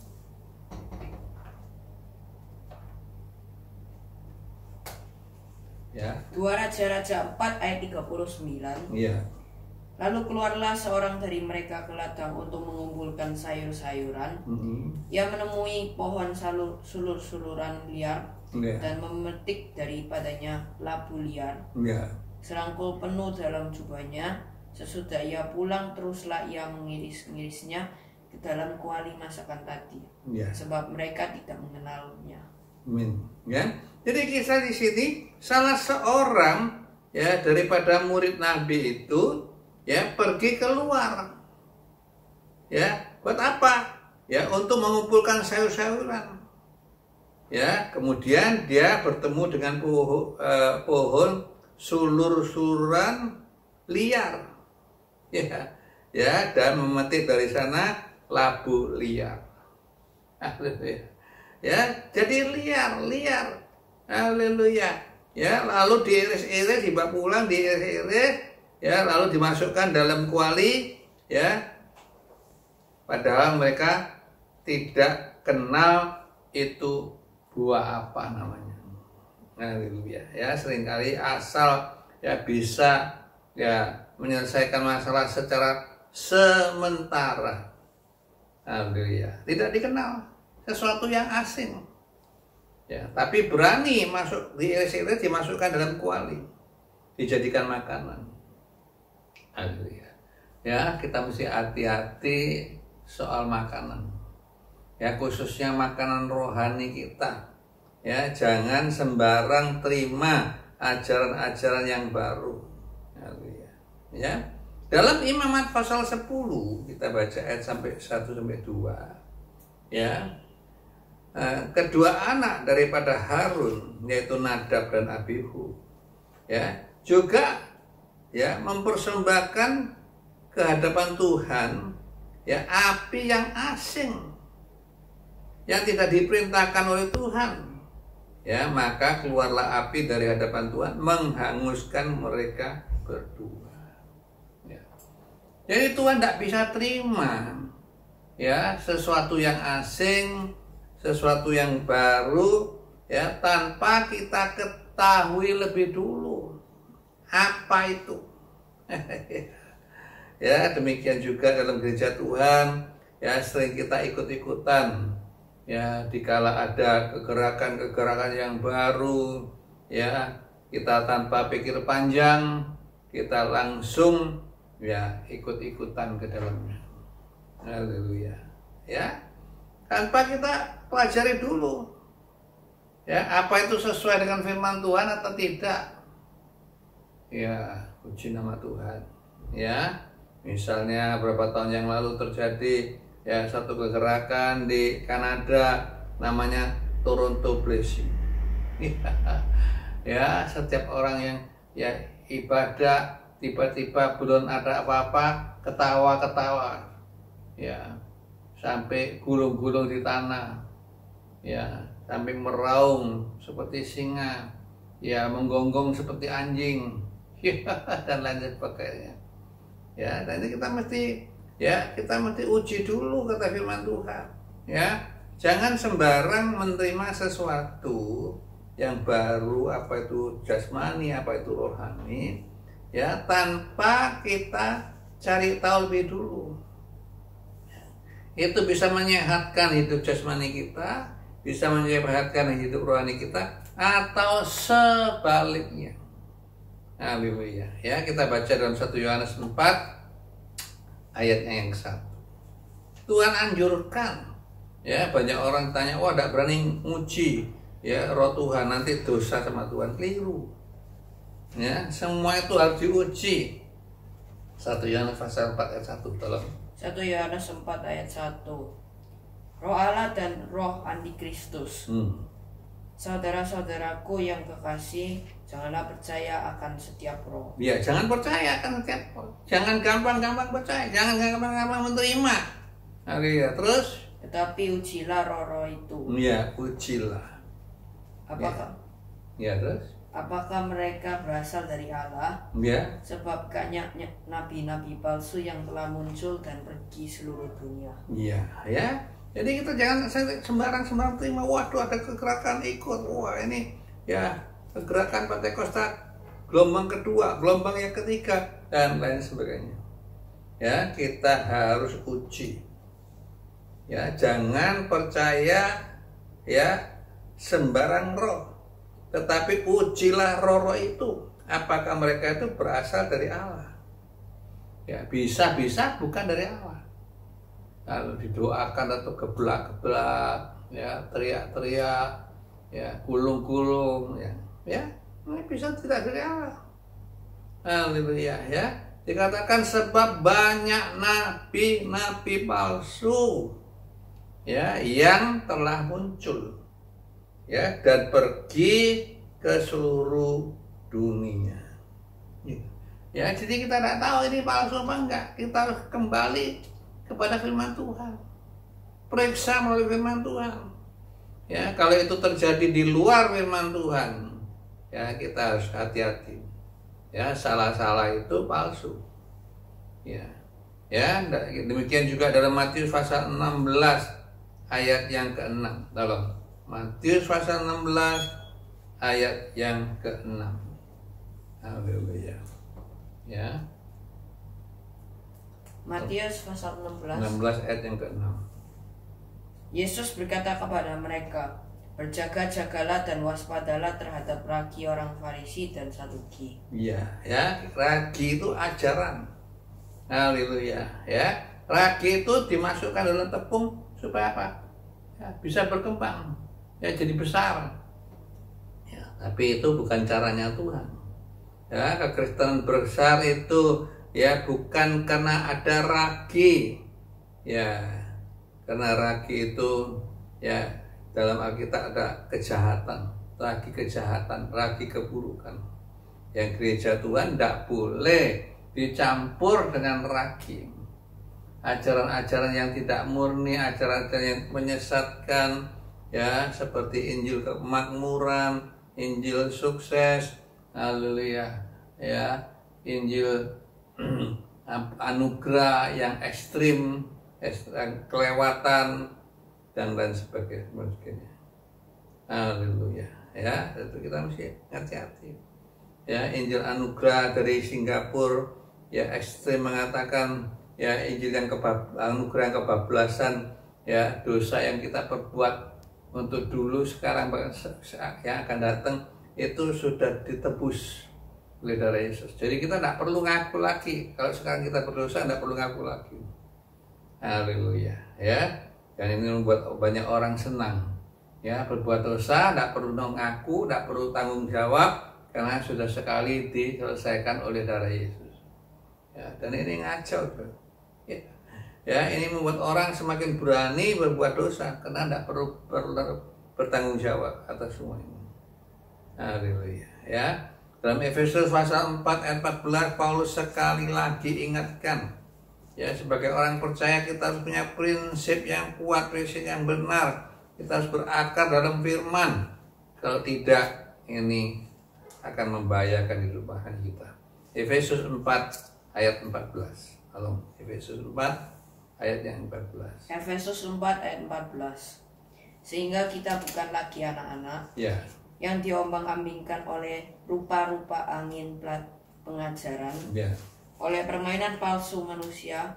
Ya. 2 Raja-Raja 4 ayat 39. Iya. Lalu keluarlah seorang dari mereka ke ladang untuk mengumpulkan sayur-sayuran. Ia menemui pohon sulur-suluran liar, dan memetik daripadanya labu liar. Serangkul penuh dalam jubahnya. Sesudah ia pulang, teruslah ia mengiris-ngirisnya ke dalam kuali masakan tadi, sebab mereka tidak mengenalnya. Amin. Ya. Jadi kisah di sini salah seorang, ya, daripada murid Nabi itu, ya, pergi keluar, ya, buat apa? Ya, untuk mengumpulkan sayur-sayuran. Ya, kemudian dia bertemu dengan pohon sulur-suluran liar, ya, dan memetik dari sana labu liar. Ya, jadi liar. Haleluya. ya, lalu diiris-iris, dibawa pulang, diiris-iris, ya, lalu dimasukkan dalam kuali, ya. Padahal mereka tidak kenal itu buah apa namanya. Haleluya. Ya, seringkali asal ya bisa ya menyelesaikan masalah secara sementara. Haleluya. Tidak dikenal, sesuatu yang asing. Ya, tapi berani masuk diiris-iris, dimasukkan dalam kuali, dijadikan makanan. Haleluya. Ya, kita mesti hati-hati soal makanan. Ya, khususnya makanan rohani kita. Ya, jangan sembarang terima ajaran-ajaran yang baru. Haleluya. Ya. Dalam Imamat pasal 10 kita baca ayat 1-2. Ya. Kedua anak daripada Harun, yaitu Nadab dan Abihu, ya, juga ya mempersembahkan ke hadapan Tuhan ya api yang asing yang tidak diperintahkan oleh Tuhan. Ya, maka keluarlah api dari hadapan Tuhan menghanguskan mereka berdua. Ya. Jadi Tuhan tidak bisa terima ya sesuatu yang asing, sesuatu yang baru ya tanpa kita ketahui lebih dulu apa itu. Ya, demikian juga dalam gereja Tuhan ya sering kita ikut-ikutan ya dikala ada kegerakan-kegerakan yang baru ya kita tanpa pikir panjang kita langsung ya ikut-ikutan ke dalamnya. Haleluya. Ya, tanpa kita pelajari dulu ya apa itu sesuai dengan firman Tuhan atau tidak. Ya, puji nama Tuhan. Ya, misalnya beberapa tahun yang lalu terjadi ya satu kegerakan di Kanada namanya Toronto Blessing. Ya, setiap orang yang ya ibadah tiba-tiba belum ada apa-apa ketawa-ketawa. Ya, sampai gulung-gulung di tanah. Ya, sampai meraung seperti singa. Ya, menggonggong seperti anjing. Dan lain sebagainya. Ya, dan ini kita mesti uji dulu kata firman Tuhan. Ya, jangan sembarang menerima sesuatu yang baru, apa itu jasmani, apa itu rohani, ya tanpa kita cari tahu lebih dulu. Itu bisa menyehatkan hidup jasmani kita, bisa menyehatkan hidup rohani kita, atau sebaliknya. Haleluya. Ya, kita baca dalam 1 Yohanes 4 ayatnya yang 1. Tuhan anjurkan. Ya, banyak orang tanya, wah tidak berani nguji ya roh Tuhan, nanti dosa sama Tuhan. Keliru. Ya, semua itu harus diuji. 1 Yohanes pasal 4 ayat 1 tolong. 1 Yohanes 4 ayat 1. Roh Allah dan roh antikristus. Saudara-saudaraku yang kekasih, janganlah percaya akan setiap roh. Ya, jangan percaya akan setiap roh. Jangan gampang-gampang percaya, jangan gampang-gampang menerima. Haleluya. Terus? Tetapi ujilah roh-roh itu. Ya, ujilah. Apakah? Ya, terus? Apakah mereka berasal dari Allah? Ya. Sebab banyak nabi-nabi palsu yang telah muncul dan pergi seluruh dunia. Iya, ya. Jadi kita jangan sembarang terima. Waduh, ada kegerakan ikut. Wah, ini ya kegerakan Pentakosta gelombang kedua, gelombang yang ketiga dan lain sebagainya. Ya, kita harus uji. Ya, jangan percaya ya sembarang roh. Tetapi ujilah roh-roh itu. Apakah mereka itu berasal dari Allah? Ya, bisa-bisa bukan dari Allah. Lalu didoakan atau geblak-geblak, ya teriak-teriak, ya gulung-gulung, ya ini bisa tidak dari Allah. Haleluya, ya. Dikatakan sebab banyak nabi-nabi palsu, ya yang telah muncul, ya dan pergi ke seluruh dunia. Ya, jadi kita tidak tahu ini palsu apa enggak. Kita harus kembali kepada firman Tuhan, periksa melalui firman Tuhan. Ya, kalau itu terjadi di luar firman Tuhan, Ya, kita harus hati-hati. Ya, salah-salah itu palsu. Ya. Ya, demikian juga dalam Matius pasal 16 ayat yang ke-6. Tolong. Matius pasal 16 ayat yang ke-6. Haleluya. Ya. Matius pasal 16. 16 ayat yang ke-6. Yesus berkata kepada mereka, berjaga-jagalah dan waspadalah terhadap ragi orang Farisi dan Saduki. Iya, ya, ragi itu ajaran. Haleluya, ya. Ragi itu dimasukkan dalam tepung supaya apa? Ya, bisa berkembang, ya, jadi besar. Ya, tapi itu bukan caranya Tuhan. Ya, kekristenan besar itu ya bukan karena ada ragi. Ya, karena ragi itu ya dalam Alkitab ada kejahatan, ragi keburukan. Yang gereja Tuhan tidak boleh dicampur dengan ragi. Ajaran-ajaran yang tidak murni, ajaran-ajaran yang menyesatkan, ya, seperti Injil kemakmuran, Injil sukses, haleluya, ya, Injil anugerah yang ekstrim, kelewatan, dan lain sebagainya. Haleluya, ya, itu kita mesti hati-hati. Ya, Injil anugerah dari Singapura, ya, ekstrim, mengatakan ya Injil yang anugerah yang kebablasan, ya, dosa yang kita perbuat untuk dulu, sekarang, yang akan datang itu sudah ditebus oleh darah Yesus. Jadi kita tidak perlu ngaku lagi. Kalau sekarang kita berdosa, tidak perlu ngaku lagi. Haleluya, ya. Dan ini membuat banyak orang senang. Ya, berbuat dosa tidak perlu ngaku, tidak perlu tanggung jawab, karena sudah sekali diselesaikan oleh darah Yesus. Ya, dan ini ngaco, ya, ini membuat orang semakin berani berbuat dosa karena tidak perlu bertanggung jawab atas semua ini. Haleluya, ya. Dalam Efesus pasal 4 ayat 14, Paulus sekali lagi ingatkan, ya, sebagai orang percaya kita harus punya prinsip yang kuat, prinsip yang benar. Kita harus berakar dalam firman. Kalau tidak, ini akan membahayakan kehidupan kita. Efesus 4 ayat 14. Halo, Efesus 4 ayat yang 14. Efesus 4 ayat 14. Sehingga kita bukan lagi anak-anak, Ya, yang diombang-ambingkan oleh rupa-rupa angin pengajaran, ya, oleh permainan palsu manusia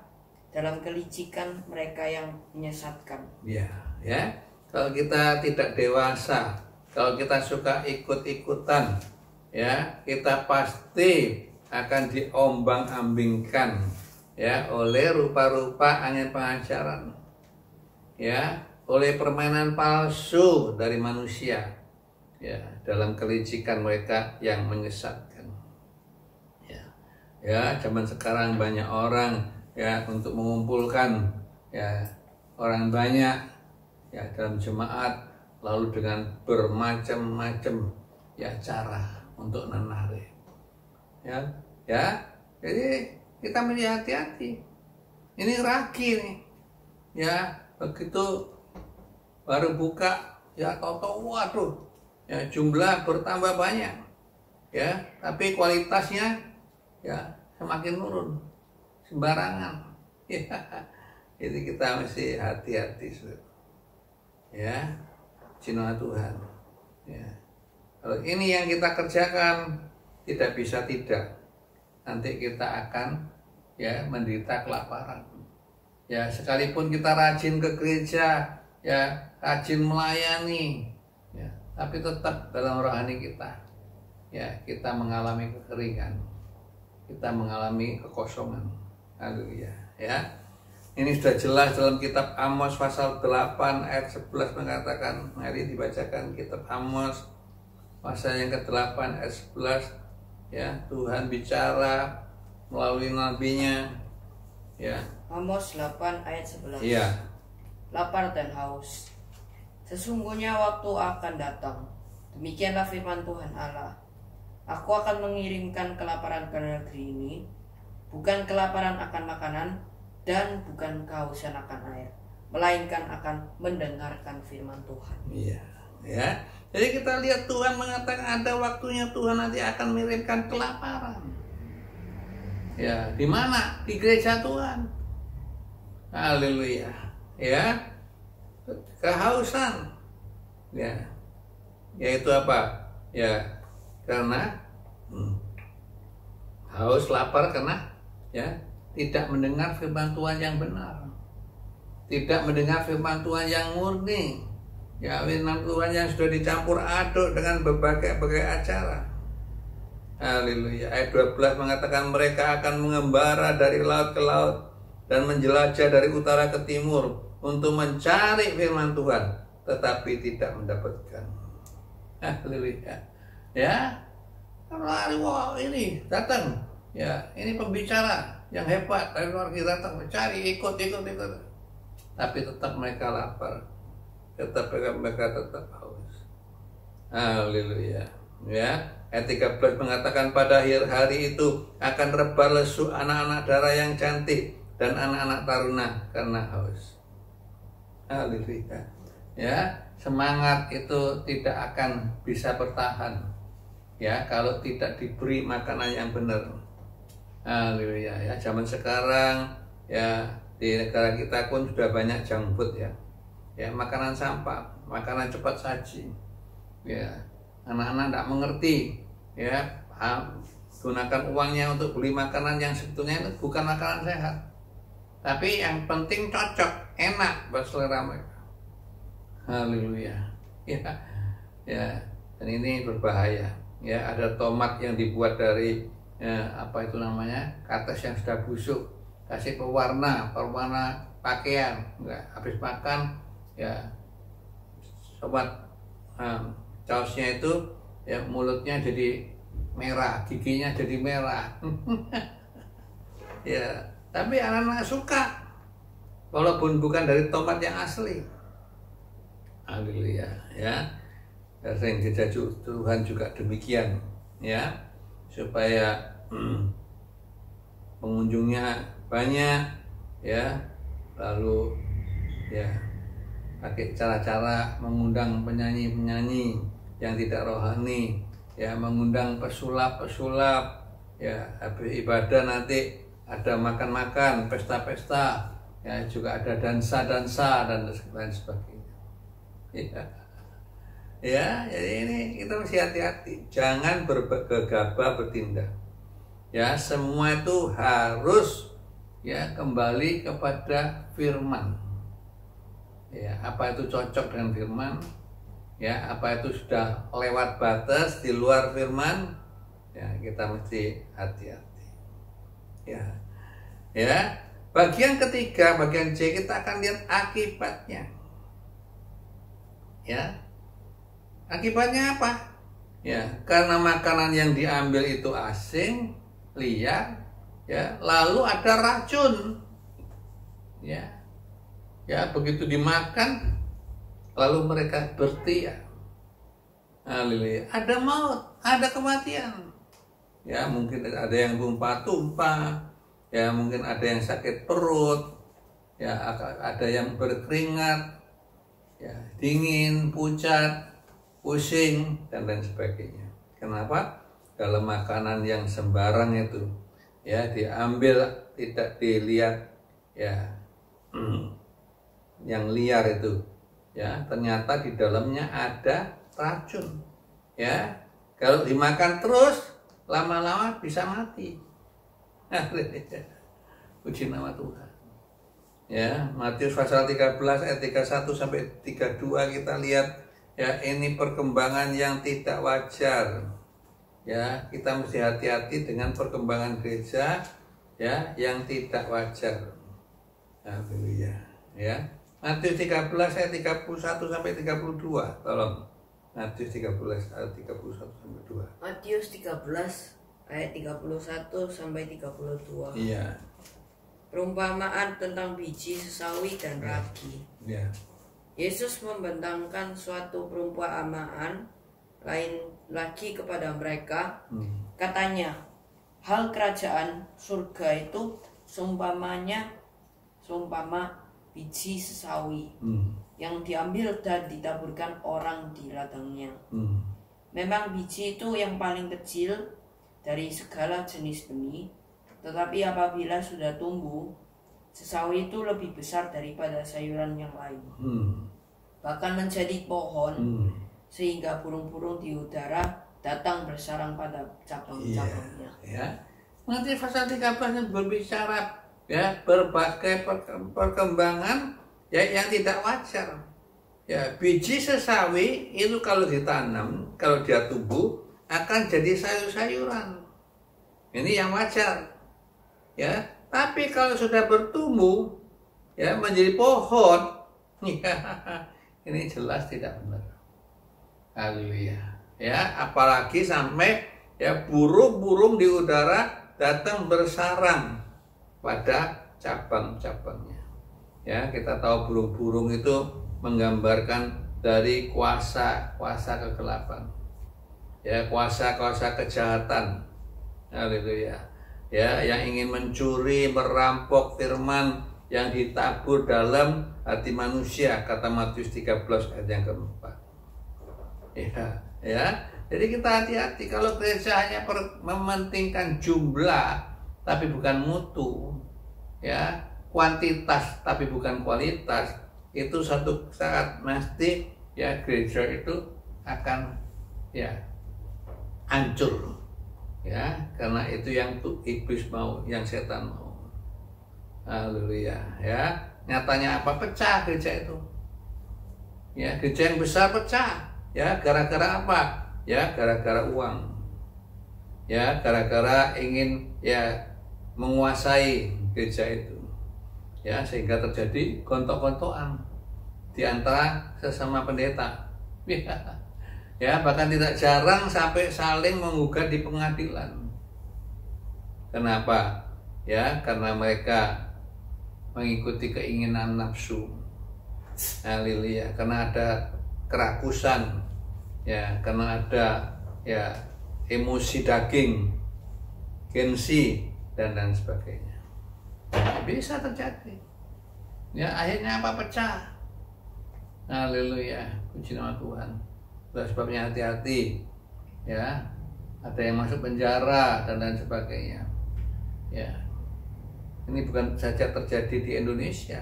dalam kelicikan mereka yang menyesatkan. ya, ya. Kalau kita tidak dewasa, kalau kita suka ikut-ikutan, ya, kita pasti akan diombang-ambingkan, ya, oleh rupa-rupa angin pengajaran, ya, oleh permainan palsu dari manusia, ya, dalam kelicikan mereka yang menyesatkan. Ya, zaman sekarang banyak orang, ya, untuk mengumpulkan, ya, orang banyak, ya, dalam jemaat, lalu dengan bermacam-macam, ya, cara untuk menarik, ya, ya. Jadi kita mesti hati-hati. Ini ragi nih, ya, begitu baru buka, ya, tahu-tahu, waduh, ya, jumlah bertambah banyak, ya, tapi kualitasnya, ya, semakin turun, sembarangan, ya. Jadi kita mesti hati-hati, ya, cina Tuhan, ya. Kalau ini yang kita kerjakan, tidak bisa tidak, nanti kita akan, ya, menderita kelaparan. Ya, sekalipun kita rajin ke gereja, ya, rajin melayani, ya, tapi tetap dalam rohani kita, ya, kita mengalami kekeringan, kita mengalami kekosongan. Haleluya, ya. Ini sudah jelas dalam kitab Amos pasal 8 ayat 11 mengatakan, mari dibacakan kitab Amos pasal yang ke-8 ayat 11, ya, Tuhan bicara melalui nabinya, ya. Amos 8 ayat 11. Iya. Lapar dan haus, sesungguhnya waktu akan datang, demikianlah firman Tuhan Allah, aku akan mengirimkan kelaparan ke negeri ini, bukan kelaparan akan makanan dan bukan kehausan akan air, melainkan akan mendengarkan firman Tuhan. Iya, ya. Jadi kita lihat Tuhan mengatakan ada waktunya Tuhan nanti akan mengirimkan kelaparan. Ya, di mana? Di gereja Tuhan. Haleluya. Ya. Kehausan. Ya. Yaitu apa? Ya, karena haus, lapar karena ya tidak mendengar firman Tuhan yang benar. Tidak mendengar firman Tuhan yang murni. Ya, firman Tuhan yang sudah dicampur aduk dengan berbagai acara. Haleluya. Ayat 12 mengatakan mereka akan mengembara dari laut ke laut dan menjelajah dari utara ke timur untuk mencari firman Tuhan, tetapi tidak mendapatkan. Haleluya. Ya. Wah, ini datang. Ya, ini pembicara yang hebat dari luar kita datang mencari, ikut. Tapi tetap mereka lapar. Tetap mereka tetap haus. Haleluya. Ya, ayat 13 mengatakan pada akhir hari itu akan rebah lesu anak-anak darah yang cantik dan anak-anak taruna karena haus. Haleluya. Ya, semangat itu tidak akan bisa bertahan. Ya, kalau tidak diberi makanan yang benar. Haleluya. Ya, zaman sekarang ya di negara kita pun sudah banyak junk food ya. Ya, makanan sampah, makanan cepat saji. Ya, anak-anak tidak mengerti ya, gunakan uangnya untuk beli makanan yang sebetulnya itu bukan makanan sehat, tapi yang penting cocok, enak buat selera mereka. Haleluya. Ya, dan ini berbahaya. Ya, ada tomat yang dibuat dari apa itu namanya, kates yang sudah busuk, kasih pewarna pakaian, enggak habis makan ya sobat, sausnya itu ya mulutnya jadi merah, giginya jadi merah. Ya, tapi anak-anak suka walaupun bukan dari tomat yang asli. Haleluya. Ya, sering dijaju Tuhan juga demikian ya, supaya pengunjungnya banyak ya, lalu ya pakai cara-cara mengundang penyanyi-penyanyi yang tidak rohani, ya mengundang pesulap-pesulap, ya habis ibadah nanti ada makan-makan, pesta-pesta, ya juga ada dansa-dansa dan lain sebagainya. Ya, jadi ini kita mesti hati-hati, jangan bergegabah bertindak. Ya, semua itu harus ya kembali kepada firman. Ya, apa itu cocok dengan firman? Ya, apa itu sudah lewat batas di luar firman? Ya, kita mesti hati-hati. Ya. Ya. Bagian ketiga, bagian C, kita akan lihat akibatnya. Ya. Akibatnya apa? Ya, karena makanan yang diambil itu asing, liar, ya, lalu ada racun. Ya. Ya, begitu dimakan lalu mereka berteriak. Haleluya. Ada maut, ada kematian. Ya, mungkin ada yang tumpah-tumpah, ya mungkin ada yang sakit perut, ya ada yang berkeringat, ya dingin, pucat, pusing dan lain sebagainya. Kenapa? Kalau makanan yang sembarang itu ya diambil, tidak dilihat, ya yang liar itu, ya ternyata di dalamnya ada racun. Ya, kalau dimakan terus lama-lama bisa mati. Puji nama Tuhan. Ya, Matius pasal 13 ayat 31 sampai 32 kita lihat ya, ini perkembangan yang tidak wajar. Ya, kita mesti hati-hati dengan perkembangan gereja ya yang tidak wajar. Haleluya. Ya. Matius 13 ayat 31 sampai 32. Tolong. Matius 13 ayat 31 sampai 2. Matius 13 ayat 31 sampai 32. Iya. Perumpamaan tentang biji sesawi dan ragi. Iya. Yesus membentangkan suatu perumpamaan lain lagi kepada mereka. Katanya, hal kerajaan surga itu seumpama biji sesawi yang diambil dan ditaburkan orang di ladangnya. Memang biji itu yang paling kecil dari segala jenis benih, tetapi apabila sudah tumbuh, sesawi itu lebih besar daripada sayuran yang lain. Bahkan menjadi pohon, sehingga burung-burung di udara datang bersarang pada cabang-cabangnya. Ya. Nanti pasal 13 berbicara ya berbagai perkembangan ya yang tidak wajar. Ya, biji sesawi itu kalau ditanam, kalau dia tumbuh akan jadi sayur-sayuran. Ini yang wajar. Ya, tapi kalau sudah bertumbuh ya menjadi pohon, ya, ini jelas tidak benar. Haleluya. Ya, apalagi sampai ya burung-burung di udara datang bersarang pada cabang-cabangnya. Ya, kita tahu burung-burung itu menggambarkan dari kuasa-kuasa kegelapan. Ya, kuasa-kuasa kejahatan. Haleluya. Ya, yang ingin mencuri, merampok firman yang ditabur dalam hati manusia, kata Matius 13 ayat yang keempat. Ya. Jadi kita hati-hati kalau gereja hanya mementingkan jumlah tapi bukan mutu, ya, kuantitas tapi bukan kualitas, itu satu saat mesti ya gereja itu akan ya hancur, ya, karena itu yang iblis mau, yang setan mau. Haleluya, ya. Nyatanya apa? Pecah gereja itu. Ya, gereja yang besar pecah. Ya, gara-gara apa? Ya, gara-gara uang. Ya, gara-gara ingin ya menguasai gereja itu. Ya, sehingga terjadi gontok-gontokan di antara sesama pendeta. Ya, bahkan tidak jarang sampai saling menggugat di pengadilan. Kenapa? Ya, karena mereka mengikuti keinginan nafsu. Haleluya, karena ada kerakusan, ya, karena ada ya emosi daging, gengsi dan sebagainya. Bisa terjadi. Ya, akhirnya apa? Pecah. Haleluya, puji nama Tuhan. Oleh sebabnya hati-hati. Ya, ada yang masuk penjara dan sebagainya. Ya. Ini bukan saja terjadi di Indonesia,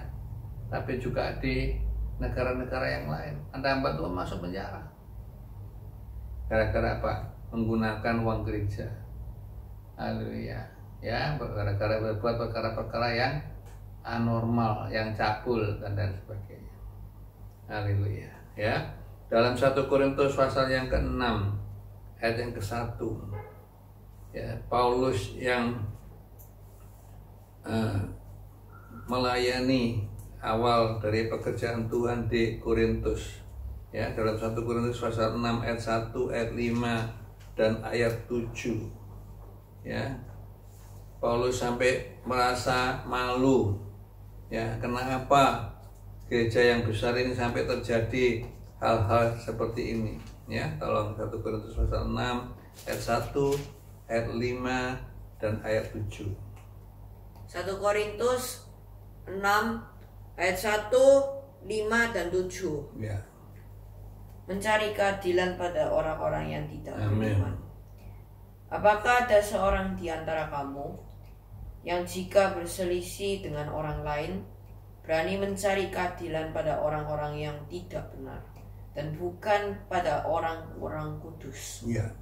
tapi juga di negara-negara yang lain. Ada hamba Tuhan masuk penjara. Gara-gara apa? Menggunakan uang gereja. Haleluya. Ya, gara-gara berbuat perkara-perkara yang anormal, yang cabul dan sebagainya. Haleluya. Ya. Dalam 1 Korintus pasal yang ke-6 ayat yang ke-1. Ya, Paulus yang melayani awal dari pekerjaan Tuhan di Korintus. Ya, dalam 1 Korintus pasal 6 ayat 1, ayat 5 dan ayat 7. Ya. Paulus sampai merasa malu. Ya, kenapa gereja yang besar ini sampai terjadi hal-hal seperti ini? Ya, tolong 1 Korintus pasal 6 ayat 1, ayat 5 dan ayat 7. 1 Korintus 6 ayat 1, 5 dan 7. Ya. Mencari keadilan pada orang-orang yang tidak beriman. Apakah ada seorang di antara kamu yang jika berselisih dengan orang lain berani mencari keadilan pada orang-orang yang tidak benar dan bukan pada orang-orang kudus? Ya.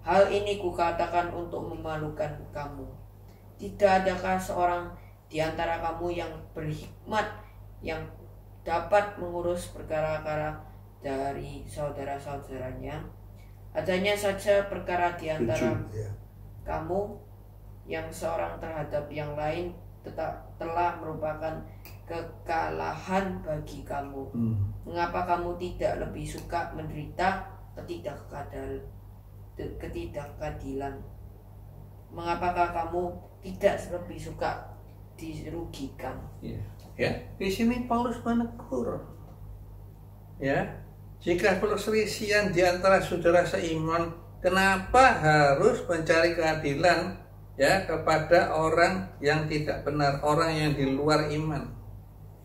Hal ini kukatakan untuk memalukan kamu. Tidak adakah seorang di antara kamu yang berhikmat yang dapat mengurus perkara-perkara dari saudara-saudaranya? Adanya saja perkara di antara kamu yang seorang terhadap yang lain telah merupakan kekalahan bagi kamu. Mengapa kamu tidak lebih suka menderita ketidakadilan? Mengapakah kamu tidak lebih suka dirugikan? Ya, di sini Paulus menegur. Ya, jika perselisihan di antara saudara seiman, kenapa harus mencari keadilan ya kepada orang yang tidak benar, orang yang di luar iman?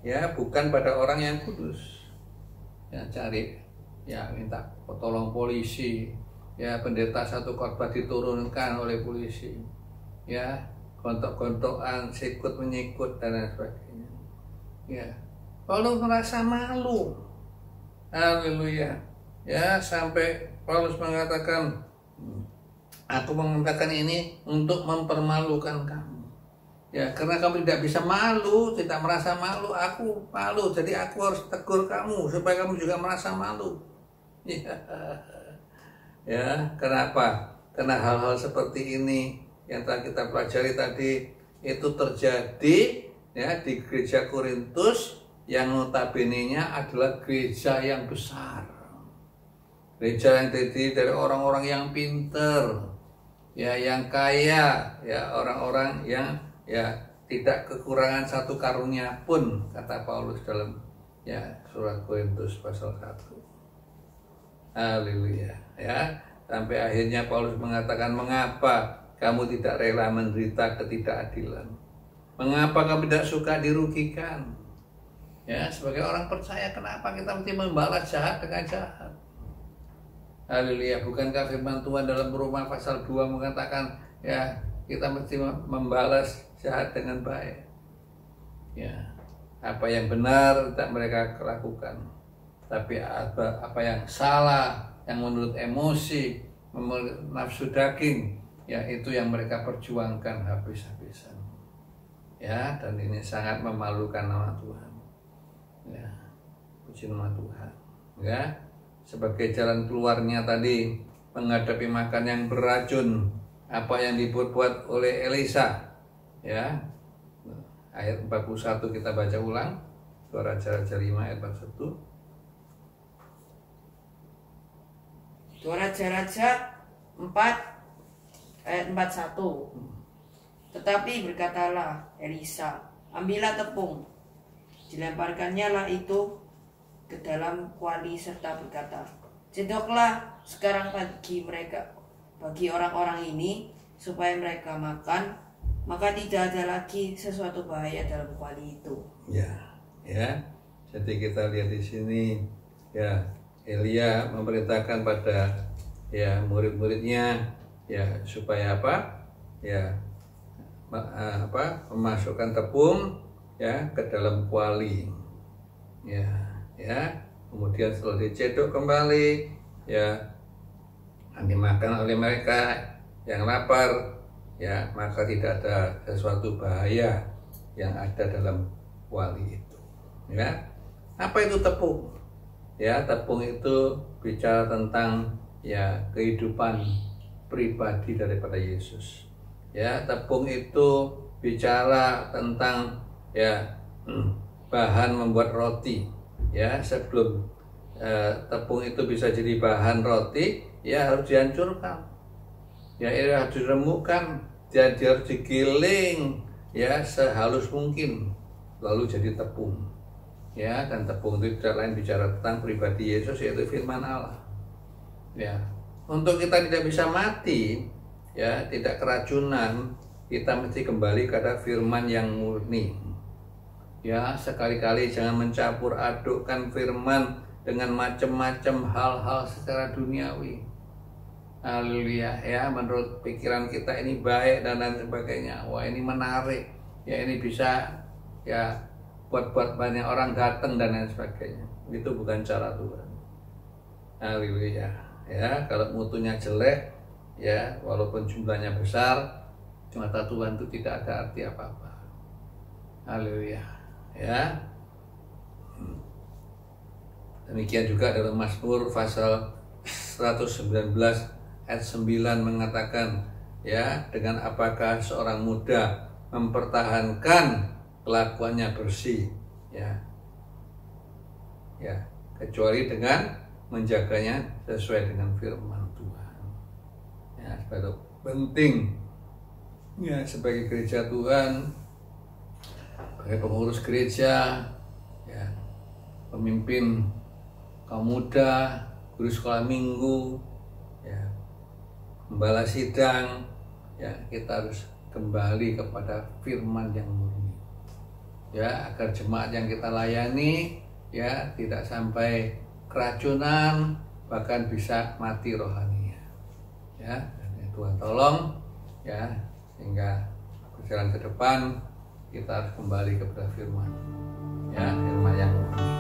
ya bukan pada orang yang kudus. Ya cari, ya minta tolong polisi, ya pendeta satu khotbah diturunkan oleh polisi, ya gontok-gontokan, sikut menyikut dan lain sebagainya. Ya, Paulus merasa malu. Haleluya. Ya, sampai Paulus mengatakan, aku mengatakan ini untuk mempermalukan kamu. Ya, karena kamu tidak bisa malu, tidak merasa malu, aku malu, jadi aku harus tegur kamu supaya kamu juga merasa malu. Ya, ya, kenapa? Karena hal-hal seperti ini yang telah kita pelajari tadi itu terjadi ya di gereja Korintus yang notabene-nya adalah gereja yang besar. Gereja yang terdiri dari orang-orang yang pinter, ya yang kaya, ya orang-orang yang ya tidak kekurangan satu karunia pun, kata Paulus dalam ya surat Korintus pasal 1. Haleluya. Ya, sampai akhirnya Paulus mengatakan, mengapa kamu tidak rela menderita ketidakadilan? Mengapa kamu tidak suka dirugikan? Ya, sebagai orang percaya, kenapa kita mesti membalas jahat dengan jahat? Haleluya. Bukankah firman Tuhan dalam Roma pasal 2 mengatakan, ya kita mesti membalas jahat dengan baik. Ya, apa yang benar tidak mereka lakukan, tapi apa yang salah, yang menurut emosi, menurut nafsu daging, ya itu yang mereka perjuangkan habis-habisan. Ya, dan ini sangat memalukan nama Tuhan. Ya, puji nama Tuhan. Ya, sebagai jalan keluarnya tadi menghadapi makan yang beracun, apa yang dibuat oleh Elisa. Ya, ayat 41 kita baca ulang, Dua Raja-Raja 5 ayat 41. Dua Raja-Raja 4 ayat 41. Tetapi berkatalah Elisa, ambillah tepung, dilemparkannya lah itu ke dalam kuali serta berkata, cedoklah sekarang bagi orang-orang ini supaya mereka makan, maka tidak ada lagi sesuatu bahaya dalam kuali itu. Ya, ya. Jadi kita lihat di sini, ya Elia memerintahkan pada ya murid-muridnya, ya supaya apa? Ya memasukkan tepung ya ke dalam kuali. Ya, ya. Kemudian setelah dicedok kembali, ya dimakan oleh mereka yang lapar. Ya, maka tidak ada sesuatu bahaya yang ada dalam kuali itu. Ya, apa itu tepung? Ya, tepung itu bicara tentang ya kehidupan pribadi daripada Yesus. Ya, tepung itu bicara tentang ya bahan membuat roti. Ya, sebelum tepung itu bisa jadi bahan roti, ya harus dihancurkan. Ya, ini harus diremukkan, dia harus digiling ya sehalus mungkin, lalu jadi tepung. Ya, dan tepung itu tidak lain bicara tentang pribadi Yesus, yaitu firman Allah. Ya, untuk kita tidak bisa mati, ya tidak keracunan, kita mesti kembali kepada firman yang murni. Ya, sekali-kali jangan mencampur adukkan firman dengan macam-macam hal-hal secara duniawi. Haleluya, ya menurut pikiran kita ini baik dan lain sebagainya. Wah, ini menarik. Ya, ini bisa ya buat banyak orang datang dan lain sebagainya. Itu bukan cara Tuhan. Haleluya. Ya, kalau mutunya jelek, ya walaupun jumlahnya besar, mata Tuhan itu tidak ada arti apa-apa. Haleluya. Ya. Demikian juga dalam Mazmur pasal 119 ayat 9 mengatakan, ya dengan apakah seorang muda mempertahankan kelakuannya bersih, ya kecuali dengan menjaganya sesuai dengan firman Tuhan. Ya, itu penting ya sebagai gereja Tuhan, sebagai pengurus gereja, ya pemimpin kaum muda, guru sekolah minggu, ya gembala sidang, ya kita harus kembali kepada firman yang murni. ya, agar jemaat yang kita layani ya tidak sampai keracunan, bahkan bisa mati rohaninya. Ya, Tuhan tolong ya, sehingga berjalan ke depan kita harus kembali kepada firman. Ya, firman yang murni.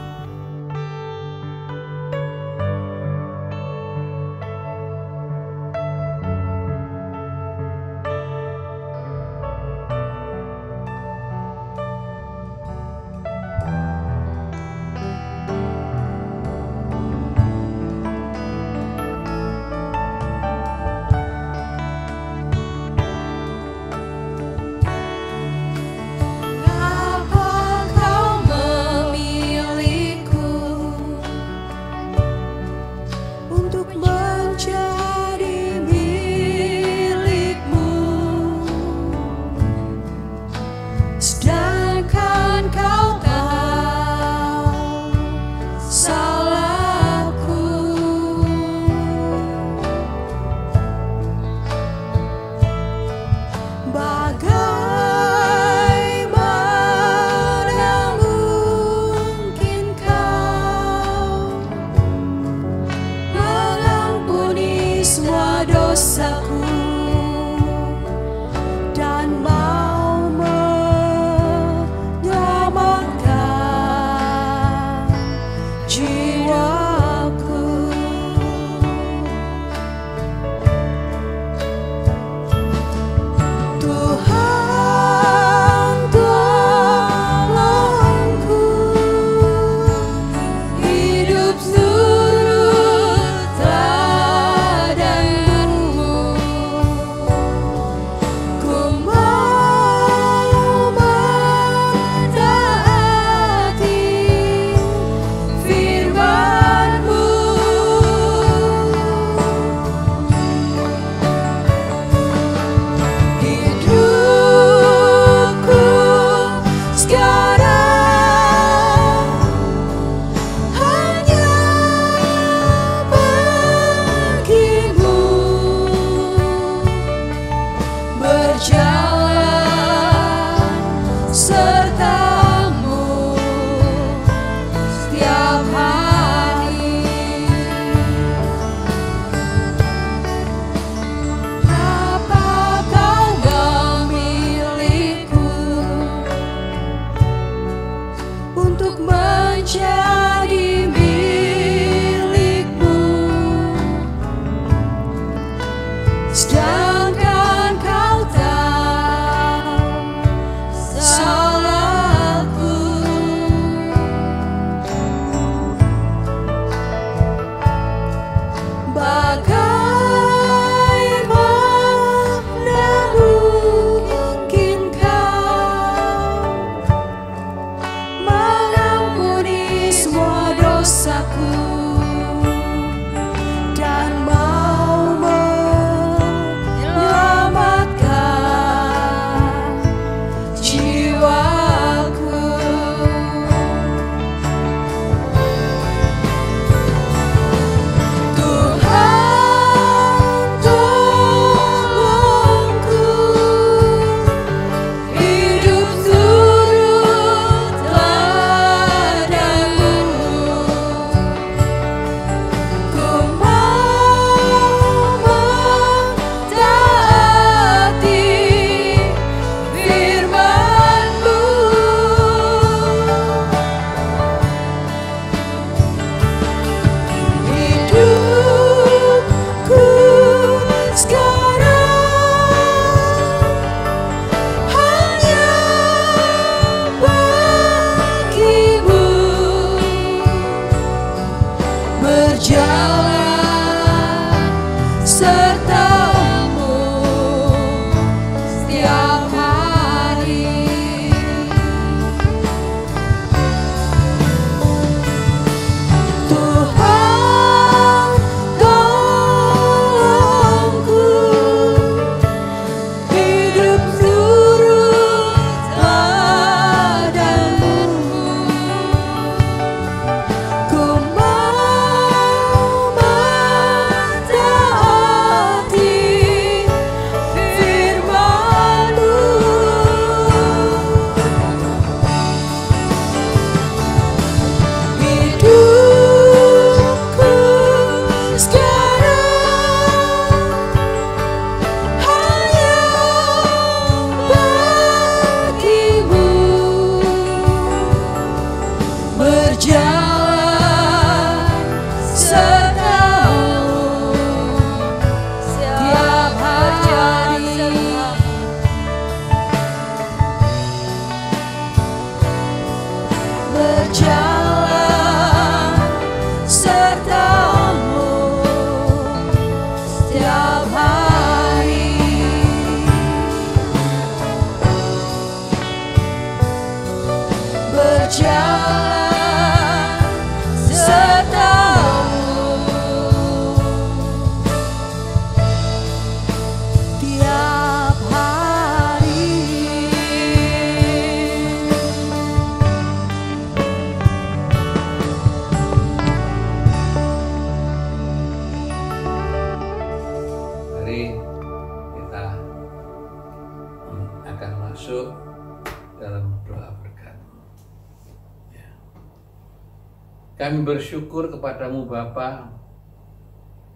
Kami bersyukur kepadamu Bapa.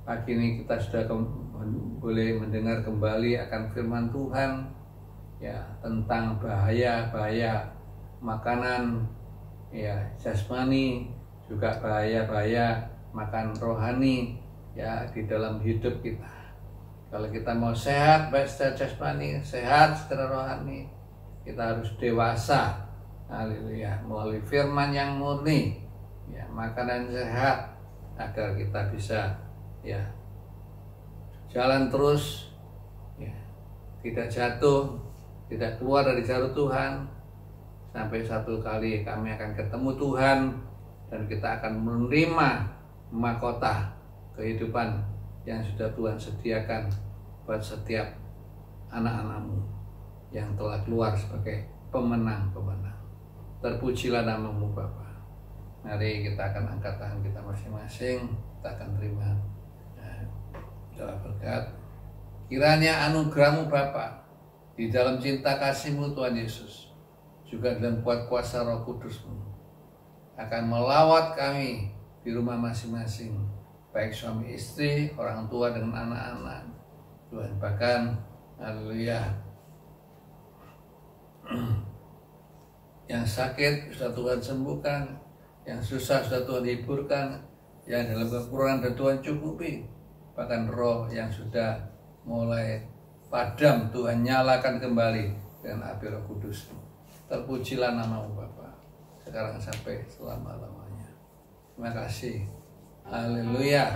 Pagi ini kita sudah boleh mendengar kembali akan firman Tuhan, ya, tentang bahaya-bahaya makanan, ya, jasmani, juga bahaya-bahaya makan rohani, ya, di dalam hidup kita. Kalau kita mau sehat baik secara jasmani, sehat secara rohani, kita harus dewasa, haleluya, melalui firman yang murni, ya, makanan sehat, agar kita bisa, ya, jalan terus, ya, tidak jatuh, tidak keluar dari jalur Tuhan, sampai satu kali kami akan ketemu Tuhan dan kita akan menerima mahkota kehidupan yang sudah Tuhan sediakan buat setiap anak-anak-Mu yang telah keluar sebagai pemenang-pemenang. Terpujilah nama-Mu Bapa. Mari kita akan angkat tangan kita masing-masing, kita akan terima doa berkat. Kiranya anugerah-Mu Bapa, di dalam cinta kasih-Mu Tuhan Yesus, juga dalam kuat kuasa Roh Kudus-Mu, akan melawat kami di rumah masing-masing, baik suami istri, orang tua dengan anak-anak, Tuhan. Bahkan, haleluya, yang sakit sudah Tuhan sembuhkan, yang susah sudah Tuhan hiburkan, yang dalam kekurangan dan Tuhan cukupi. Bahkan roh yang sudah mulai padam, Tuhan nyalakan kembali dengan api Roh Kudus. Terpujilah nama-Mu Bapa, sekarang sampai selama-lamanya. Terima kasih. Haleluya.